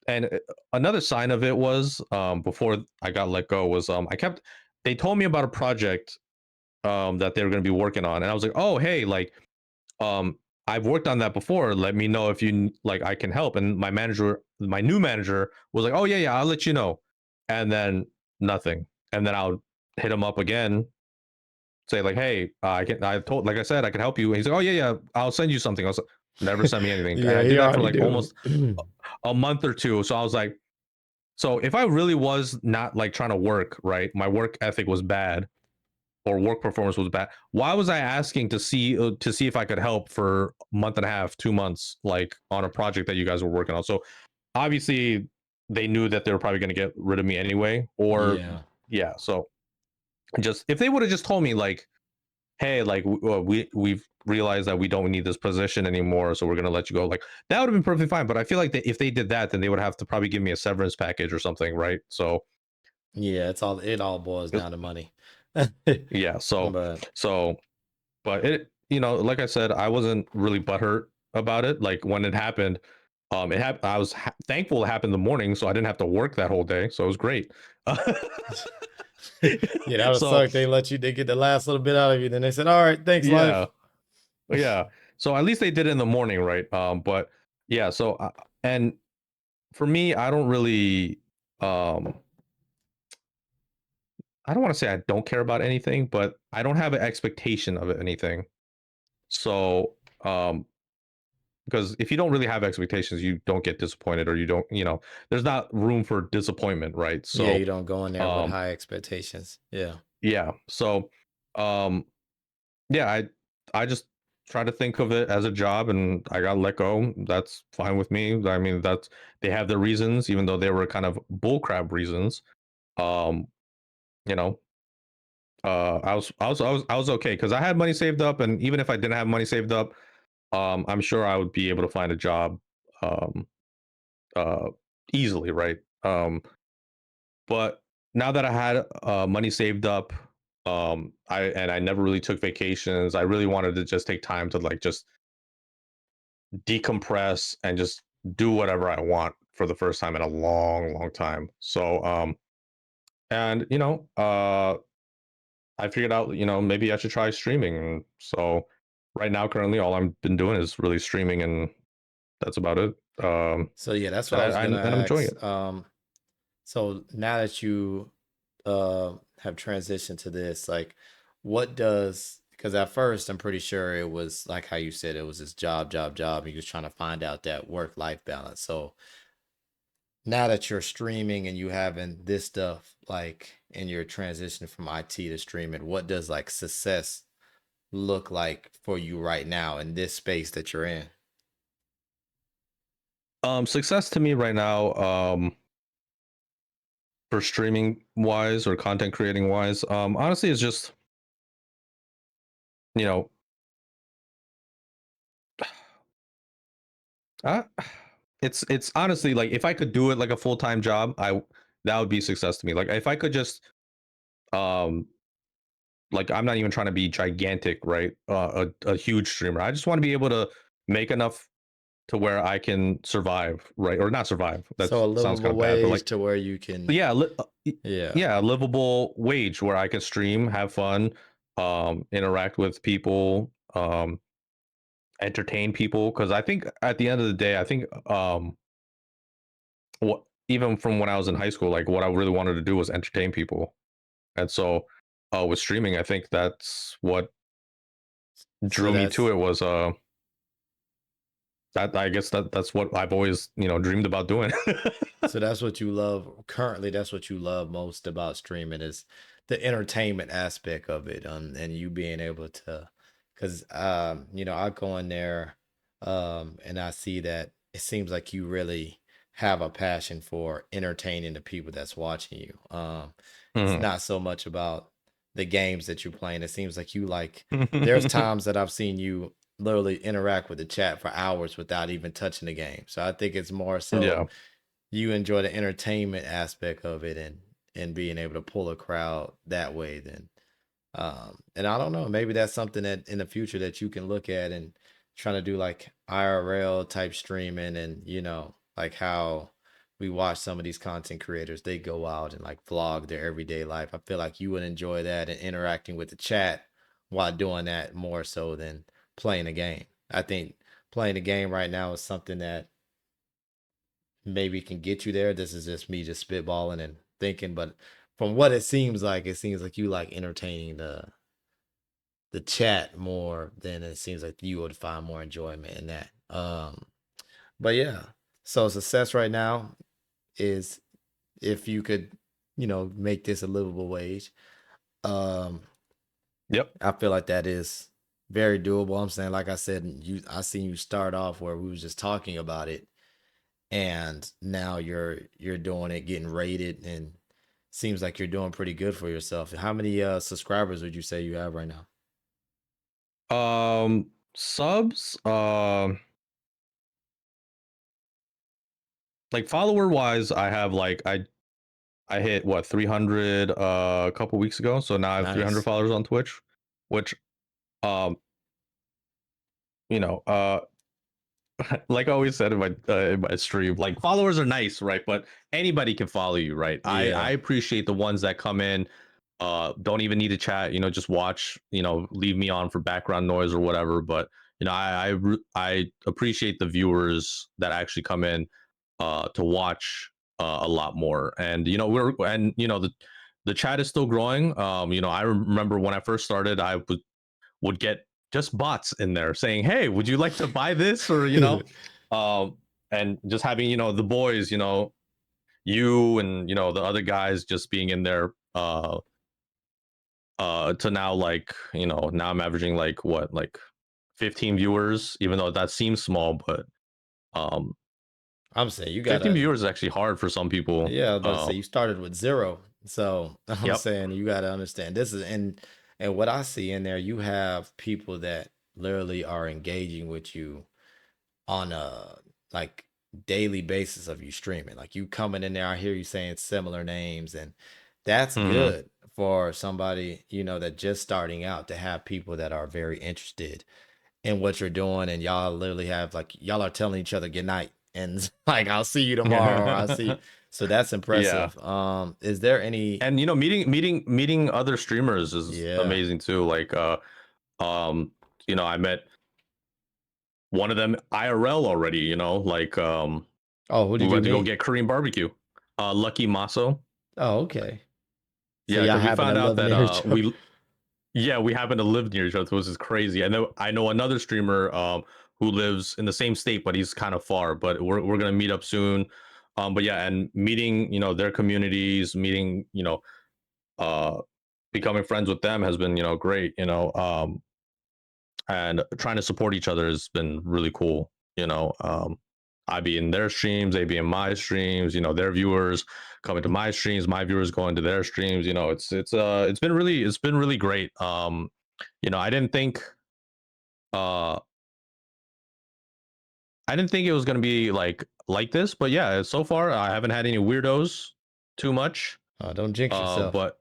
and another sign of it was before I got let go was they told me about a project that they were gonna be working on, and I was like, oh hey, like um I've worked on that before, let me know if like I can help. And my new manager was like, oh yeah, I'll let you know. And then nothing. And then I'll hit him up again, say like, hey, like I said, I can help you. And he's like, oh yeah, I'll send you something. Never send me anything. And Yeah, I he did that for already like do. almost a month or two. So I was like, so if I really was not like trying to work, right, my work ethic was bad, or work performance was bad, why was I asking to see if I could help for a month and a half, 2 months, like on a project that you guys were working on? So obviously they knew that they were probably going to get rid of me anyway, or Yeah. yeah. So just if they would have just told me like, hey, like we've realized that we don't need this position anymore, so we're going to let you go, like that would have been perfectly fine. But I feel like if they did that, then they would have to probably give me a severance package or something, right? So Yeah, it all boils down to money. yeah, But so but like I said, I wasn't really butthurt about it. Like when it happened, I was thankful it happened in the morning, so I didn't have to work that whole day. So it was great. yeah, that would So suck. They get the last little bit out of you. Then they said, all right, thanks, yeah, life. yeah. So at least they did it in the morning, right? But yeah. So and for me, I don't really, um, I don't want to say I don't care about anything, but I don't have an expectation of anything. So um, because if you don't really have expectations, you don't get disappointed, or you don't, there's not room for disappointment, right? Yeah, you So don't go in there with um high expectations. Yeah. yeah, so um yeah, I just try to think of it as a job, and I got let go. That's fine with me. I mean, that's they have their reasons, even though they were kind of bullcrap reasons. um you know I was okay because I had money saved up, and even if I didn't have money saved up, I'm sure I would be able to find a job um uh easily, right? But now that I had money saved up, I never really took vacations. I really wanted to just take time to like just decompress and just do whatever I want for the first time in a long, long time. So, and I figured out, maybe I should try streaming. And so, right now, currently, all I've been doing is really streaming, and that's about it. So yeah, that's what And I was gonna I'm enjoying ask. it. So now that you have transitioned to this, like, what does, because at first I'm pretty sure it was like how you said it was this job, job, job, and you was trying to find out that work-life balance. So now that you're streaming and you having this stuff like in your transition from IT to streaming, what does like success look like for you right now in this space that you're in? Success to me right now, for streaming wise or content creating wise, honestly, is just you know, uh, it's honestly like if I could do it like a full time job, that would be success to me. Like if I could just um like I'm not even trying to be gigantic, right? A huge streamer. I just want to be able to make enough to where I can survive, right? Or not survive. That So a sounds kind livable of bad, but wage like to where you can, yeah, yeah. yeah, a livable wage where I can stream, have fun, interact with people, entertain people. Because I think at the end of the day, I think what even from when I was in high school, like what I really wanted to do was entertain people, and so with streaming, I think that's what So drew me to that's it was that I guess that's what I've always dreamed about doing. So that's what you love currently. That's what you love most about streaming is the entertainment aspect of it, and you being able to, because I go in there, and I see that it seems like you really have a passion for entertaining the people that's watching you. It's Mhm. not so much about the games that you're playing. It seems like you like. There's times that I've seen you literally interact with the chat for hours without even touching the game. So I think it's more so Yeah. you enjoy the entertainment aspect of it and being able to pull a crowd that way then and I don't know, maybe that's something that in the future that you can look at and trying to do like IRL type streaming and like how we watch some of these content creators, they go out and like vlog their everyday life. I feel like you would enjoy that and interacting with the chat while doing that more so than playing a game. I think playing a game right now is something that maybe can get you there. This is just me just spitballing and thinking, but from what it seems like you like entertaining the chat more than it seems like you would find more enjoyment in that. But yeah, so success right now is if you could, make this a livable wage. Um, Yep. I feel like that is very doable. I'm saying, like I said, I seen you start off where we was just talking about it and now you're doing it, getting rated, and seems like you're doing pretty good for yourself. How many subscribers would you say you have right now? Subs, like follower wise, I have like I hit what 300 a couple weeks ago, so now I have 300 Nice. followers on Twitch, which um you know uh like I always said in my stream, like followers are nice, right? But anybody can follow you, right? I Yeah. appreciate the ones that come in, don't even need to chat, just watch, leave me on for background noise or whatever. But I appreciate the viewers that actually come in, to watch a lot more, and the chat is still growing. I remember when I first started, I would get just bots in there saying, "Hey, would you like to buy this?" Or um, and just having the boys, you and the other guys just being in there. To now like now I'm averaging like what like 15 viewers, even though that seems small, but um I'm saying you 15 gotta, viewers is actually hard for some people. yeah, I was about to say you started with zero. So I'm Yep. saying you gotta understand this is and what I see in there, you have people that literally are engaging with you on a like daily basis of you streaming. Like you coming in there, I hear you saying similar names, and that's Mhm. good for somebody, that just starting out to have people that are very interested in what you're doing, and y'all literally have like y'all are telling each other good night and like I'll see you tomorrow or I'll see you. So that's Yeah. impressive. Is there any And meeting other streamers is yeah. amazing too. Like um I met one of them IRL already, like Oh, who we did you went to go meet? get Korean barbecue. Lucky Maso. Oh, okay. So Yeah, y'all because we happen to found out live that near each other. we happen to live near each other, which is crazy. I know another streamer who lives in the same state, but he's kind of far. But we're gonna meet up soon. But yeah, and meeting their communities, meeting uh becoming friends with them has been great. And trying to support each other has been really cool. I be in their streams, they be in my streams. Their viewers coming to my streams, my viewers going to their streams. It's been really great. I didn't think uh I didn't think it was gonna be like this, but yeah, so far I haven't had any weirdos too much. Don't jinx yourself. But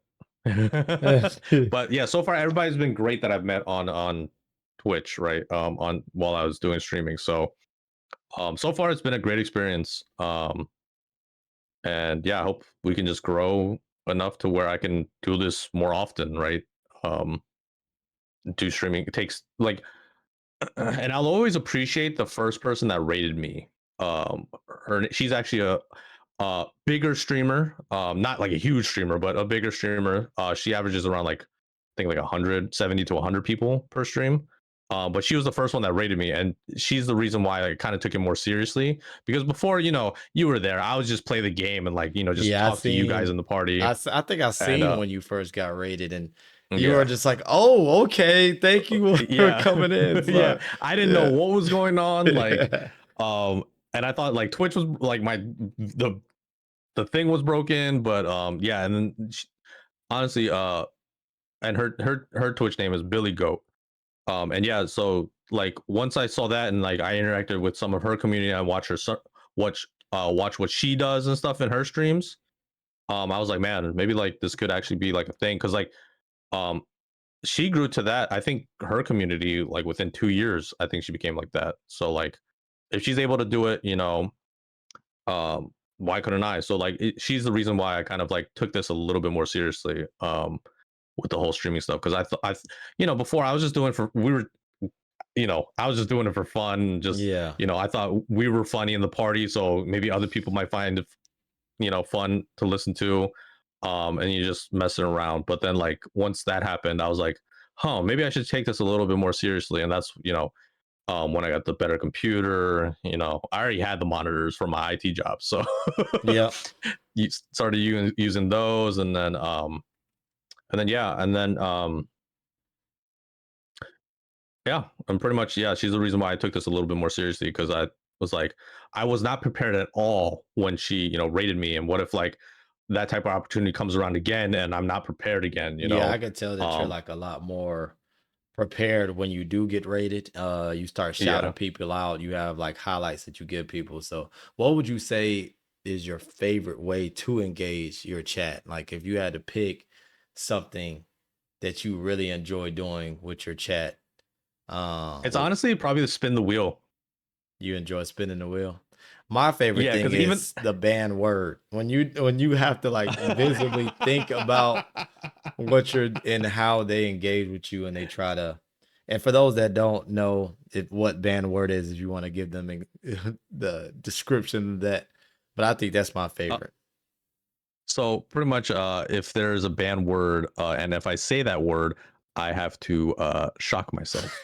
but yeah, so far everybody's been great that I've met on Twitch, right? On while I was doing streaming. So far it's been a great experience. And yeah, I hope we can just grow enough to where I can do this more often, right? Um, do streaming. It takes like and I'll always appreciate the first person that rated me. She's actually a bigger streamer, not like a huge streamer, but a bigger streamer. She averages around like I think like 170 to 100 people per stream. But she was the first one that rated me, and she's the reason why I kind of took it more seriously. Because before, you were there, I was just play the game and just Yeah, talk to you guys in the party, I think I and seen when you first got rated, and you were yeah, just like, "Oh, okay, thank you for yeah, coming in." yeah. So, I didn't know yeah. what was going on, um, and I thought like Twitch was like the thing was broken, but yeah, and then honestly, and her Twitch name is Billy Goat, and yeah, so like once I saw that and like I interacted with some of her community, I watch her watch what she does and stuff in her streams. I was like, man, maybe like this could actually be like a thing because um she grew to that. I think her community, like within 2 years, I think she became like that. So like, if she's able to do it, why couldn't I? So like, she's the reason why I kind of like took this a little bit more seriously, with the whole streaming stuff. Because before I was just doing it for I was just doing it for fun. Just Yeah. I thought we were funny in the party, so maybe other people might find it fun to listen to, and you just messing around. But then like once that happened, I was like, huh, maybe I should take this a little bit more seriously. And that's when I got the better computer. I already had the monitors for my IT job, so Yep. you started using those. And then yeah, and then yeah, and pretty much yeah, she's the reason why I took this a little bit more seriously, because I was like, I was not prepared at all when she rated me. And what if like that type of opportunity comes around again and I'm not prepared again, Yeah, I could tell that you're um like a lot more prepared when you do get rated. You start shouting yeah. people out. You have like highlights that you give people. So, what would you say is your favorite way to engage your chat? Like, if you had to pick something that you really enjoy doing with your chat, It's what honestly probably the spin the wheel. you enjoy spinning the wheel. My favorite Yeah, thing because even is the banned word. When you have to like visibly think about what you're and how they engage with you and they try to and for those that don't know if what banned word is, if you want to give them the description of that, but I think that's my uh, favorite. so pretty much if there's a banned word, and if I say that word, I have to shock myself.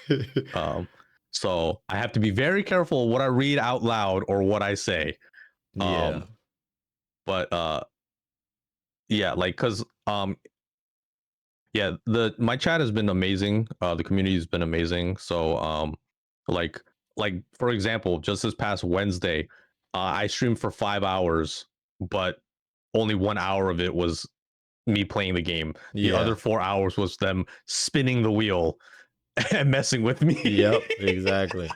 Um so I have to be very careful what I read out loud or what I say. Yeah. Um but yeah, like because yeah, the my chat has been amazing. The community has been amazing. So like for example, just this past Wednesday, I streamed for 5 hours, but only 1 hour of it was me playing the game. The other Yeah. 4 hours was them spinning the wheel and messing with me. Yep, exactly.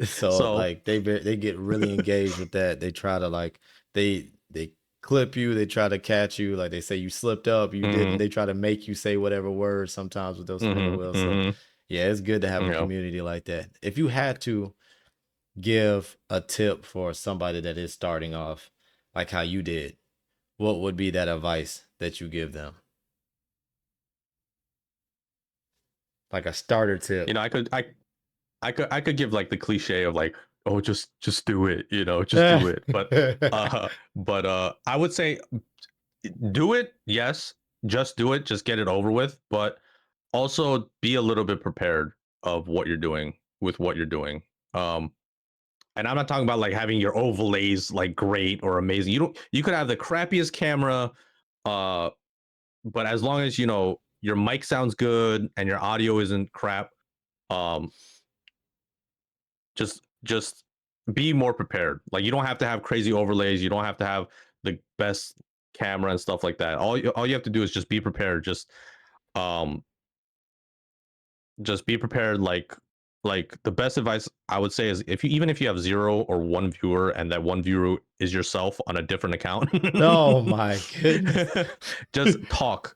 So So like they get really engaged with that. They try to like they clip you, they try to catch you, like they say you slipped up, you didn't. mhm, They try to make you say whatever words sometimes with those spinning mhm, wheels. So mhm, yeah, it's good to have a yeah. community like that. If you had to give a tip for somebody that is starting off like how you did, what would be that advice that you give them? Like a starter You tip. know, I could give like the cliche of like, oh, just do it, you know, just do it. I would say do it, yes, just do it, just get it over with, but also be a little bit prepared of what you're doing with what you're doing. Um, and I'm not talking about like having your overlays like great or amazing. You could have the crappiest camera, uh, but as long as you know your mic sounds good and your audio isn't crap, um, just be more prepared. Like you don't have to have crazy overlays. You don't have to have the best camera and stuff like that. All you have to do is just be prepared. Um just be prepared. Like the best advice I would say is if you even if you have zero or one viewer and that one viewer is yourself on a different account, Oh my goodness. just talk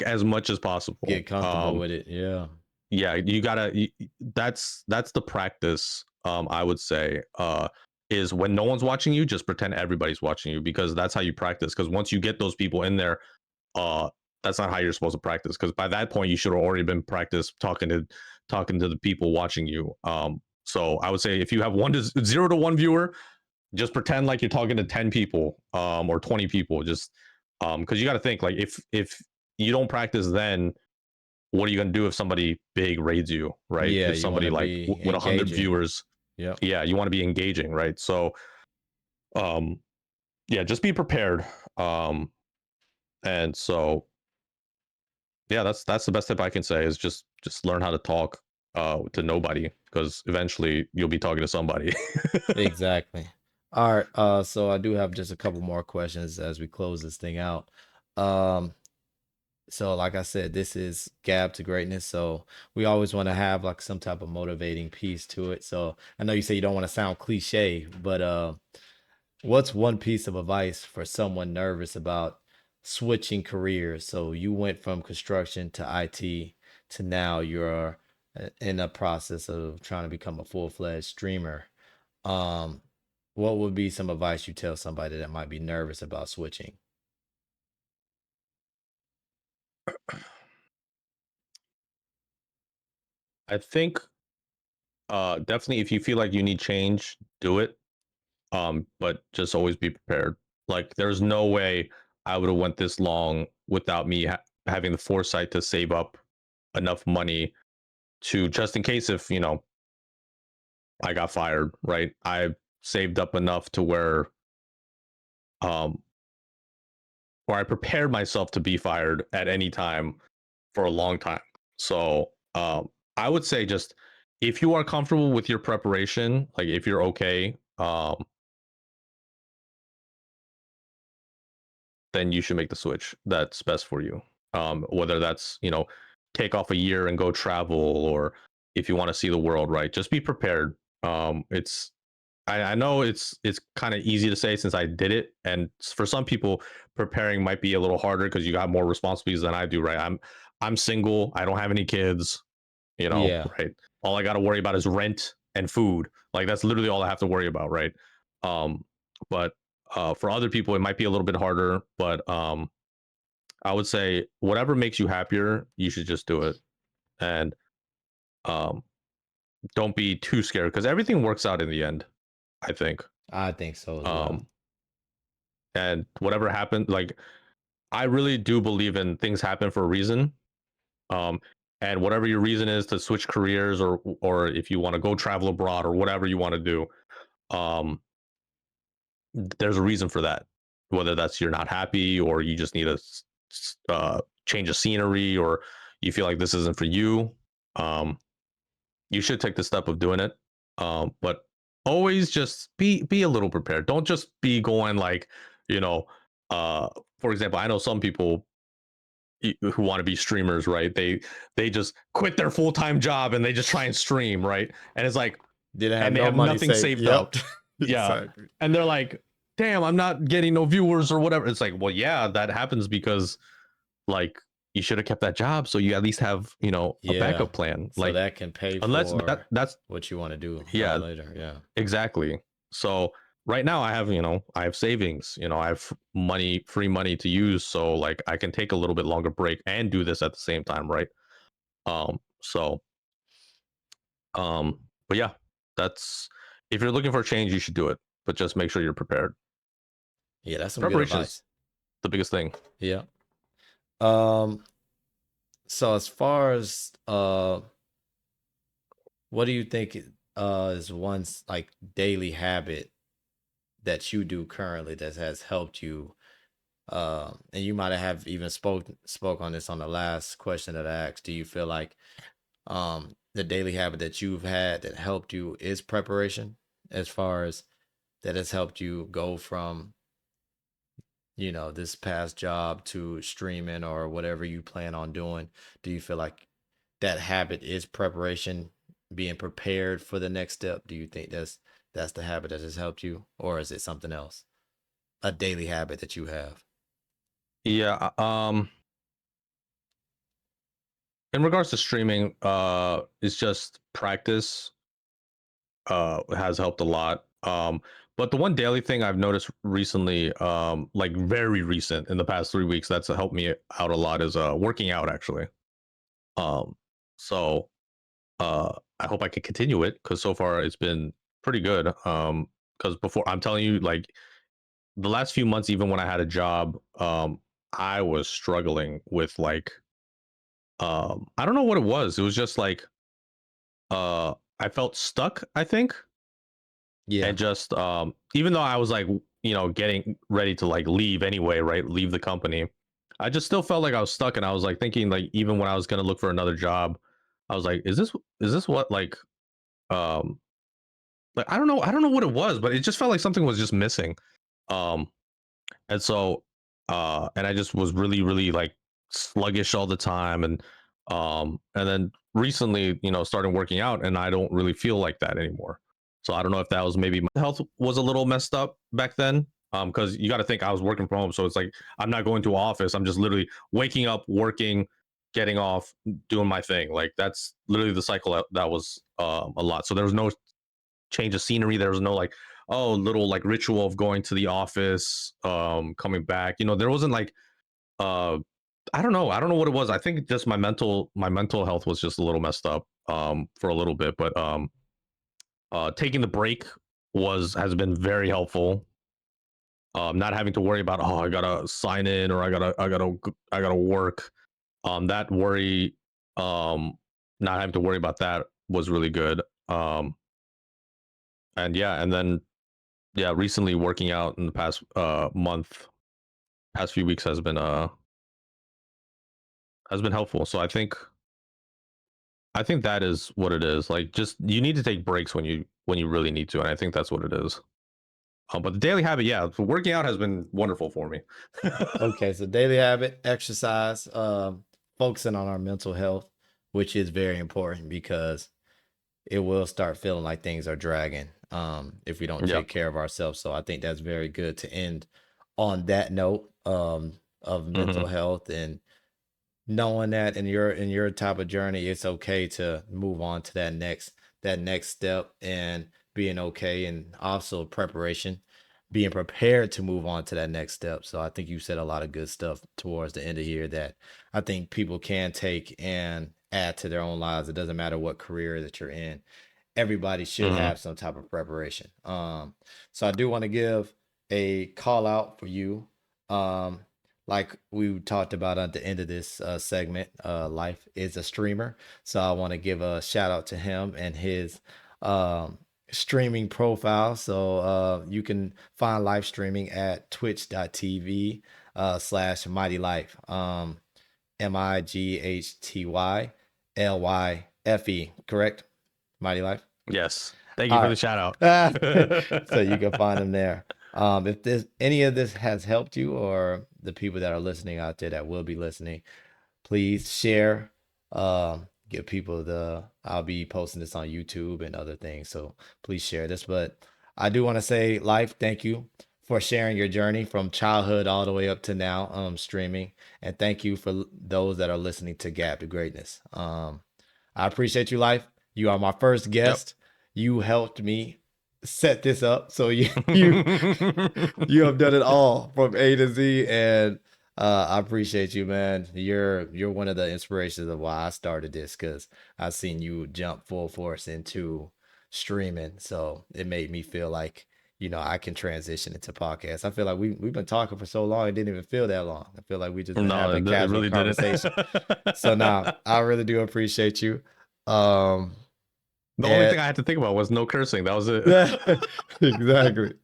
as much as possible. Get comfortable with it. Yeah. Yeah, that's the practice. I would say is when no one's watching you, just pretend everybody's watching you because that's how you practice. Because once you get those people in there, uh, that's not how you're supposed to practice. Because by that point, you should have already been practice talking to the people watching you. So I would say if you have 0 to 1 viewer, just pretend like you're talking to 10 people, or 20 people. Just because you got to think like if you don't practice then what are you going to do if somebody big raids you, right? Yeah, If you want somebody to like be with 100 engaging. viewers, Yep. yeah, you want to be engaging, right? So, um, yeah, just be prepared. Um, and so, yeah, that's the best tip I can say is just learn how to talk to nobody because eventually you'll be talking to somebody. Exactly. All right. So I do have just a couple more questions as we close this thing out. Um, so like I said, this is Gab to Greatness. So we always want to have like some type of motivating piece to it. So I know you say you don't want to sound cliche, but what's one piece of advice for someone nervous about switching careers? So you went from construction to IT to now you're in a process of trying to become a full-fledged streamer. Um, what would be some advice you tell somebody that might be nervous about switching? I think definitely if you feel like you need change, do it. But just always be prepared. Like there's no way I would have went this long without me having the foresight to save up enough money to just in case if I got fired, right? I saved up enough to um where I prepared myself to be fired at any time for a long time. So I would say just if you are comfortable with your preparation, like if you're okay, then you should make the switch. That's best for you. Whether that's take off a year and go travel, or if you want to see the world, right? Just be prepared. It's I know it's kind of easy to say since I did it, and for some people, preparing might be a little harder because you got more responsibilities than I do, right? I'm single. I don't have any kids. Yeah, Right? All I got to worry about is rent and food. Like that's literally all I have to worry about, right? Um, but for other people, it might be a little bit harder. But I would say whatever makes you happier, you should just do it, and um, don't be too scared because everything works out in the end. I think. I think so as well. Um, and whatever happened, like I really do believe in things happen for a reason. Um, and whatever your reason is to switch careers or if you want to go travel abroad or whatever you want to do, um, there's a reason for that. Whether that's you're not happy or you just need a change of scenery or you feel like this isn't for you, um, you should take the step of doing it. But always just be a little prepared. Don't just be going like, you know, uh, for example, I know some people who want to be streamers, right? They just quit their full time job and they just try and stream, right? And it's like Didn't have and they no have money nothing saved. saved Yep. up. Yeah. Exactly. And they're like, damn, I'm not getting no viewers or whatever. It's like, well, yeah, that happens because like you should have kept that job so you at least have, a Yeah. backup plan. So Like that can pay unless for that's what you want to do yeah, later. Yeah. exactly. So right now I have savings, I have money, free money to use. So like I can take a little bit longer break and do this at the same time, right? So but yeah, that's if you're looking for a change, you should do it. But just make sure you're prepared. Yeah, that's some good Preparation's advice. the biggest thing. Yeah. Um, so as far as what do you think is one like daily habit that you do currently that has helped you? And you might have even spoke on this on the last question that I asked. Do you feel like the daily habit that you've had that helped you is preparation, as far as that has helped you go from this past job to streaming or whatever you plan on doing? Do you feel like that habit is preparation, being prepared for the next step? Do you think that's the habit that has helped you, or is it something else, a daily habit that you have? Yeah. In regards to streaming, it's just practice. Has helped a lot. But the one daily thing I've noticed recently, like very recent in the past 3 weeks, that's helped me out a lot is working out actually. Um, so I hope I can continue it because so far it's been pretty good. Because before I'm telling you, like the last few months, even when I had a job, I was struggling with like I don't know what it was. It was just like I felt stuck, I think. Yeah. And just even though I was like, getting ready to like leave anyway, right? Leave the company. I just still felt like I was stuck and I was like thinking like even when I was going to look for another job, I was like, is this what um I don't know what it was, but it just felt like something was just missing. Um and so and I just was really really like sluggish all the time and then recently, starting working out and I don't really feel like that anymore. So I don't know if that was maybe my health was a little messed up back then. Because you got to think I was working from home, so it's like I'm not going to office. I'm just literally waking up, working, getting off, doing my thing. Like that's literally the cycle that was a lot. So there was no change of scenery. There was no like, oh, little like ritual of going to the office, coming back. There wasn't like uh I don't know what it was. I think just my mental health was just a little messed up for a little bit, but taking the break has been very helpful. Not having to worry about, oh, I gotta sign in or I gotta work. That worry, um not having to worry about that was really good. And yeah, and then yeah, recently working out in the past past few weeks has been helpful. So I think that is what it is. Like just you need to take breaks when you really need to, and I think that's what it is. But the daily habit, yeah, working out has been wonderful for me. Okay, so daily habit, exercise, focusing on our mental health, which is very important because it will start feeling like things are dragging if we don't Yeah. take care of ourselves. So I think that's very good to end on that note of mental Hmm. health, and knowing that in your type of journey, it's okay to move on to that next step, and being okay, and also preparation, being prepared to move on to that next step. So I think you said a lot of good stuff towards the end of here that I think people can take and add to their own lives. It doesn't matter what career that you're in, everybody should Hmm. have some type of preparation. So I do want to give a call out for you. Um, like we talked about at the end of this segment, Lyfe is a streamer. So I want to give a shout out to him and his um, streaming profile. So you can find live streaming at twitch.tv / Mighty Life. Mightylyfe, correct? Mighty Life. Yes. Thank you All for the right. shout out. So you can find them there. If this any of this has helped you, or the people that are listening out there that will be listening, please share give people the, I'll be posting this on YouTube and other things. So please share this. But I do want to say, Life, thank you for sharing your journey from childhood all the way up to now, streaming. And thank you for those that are listening to Gap to Greatness. I appreciate you, Life. You are my first Yep. guest. You helped me set this up. So you have done it all from A to Z, and I appreciate you, man. You're one of the inspirations of why I started this because I've seen you jump full force into streaming. So it made me feel like, I can transition into podcasts. I feel like we've been talking for so long, it didn't even feel that long. I feel like we just been No, having it casual really didn't. conversation. So now I really do appreciate you. Um, The only thing and I had to think about was no cursing. That was it. exactly.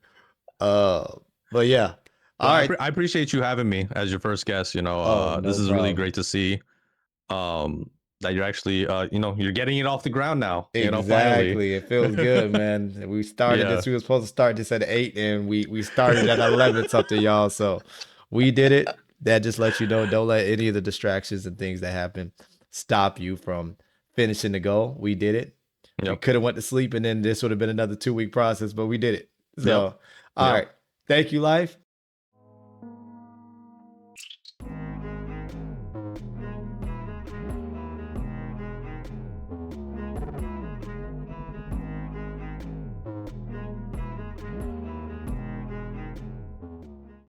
Uh, but yeah. But All right. I appreciate you having me as your first guest. Oh, This no is really problem. great to see. That you're actually, you're getting it off the ground now. Finally. Exactly. It feels good, man. We started Yeah. this. We were supposed to start this at 8 and we started at 11 something, y'all. So we did it. That just lets you know, don't let any of the distractions and things that happen stop you from finishing the goal. We did it. We Yep. could have went to sleep and then this would have been another 2-week process, but we did it. Yep. So, all Yep. right. Thank you, Life.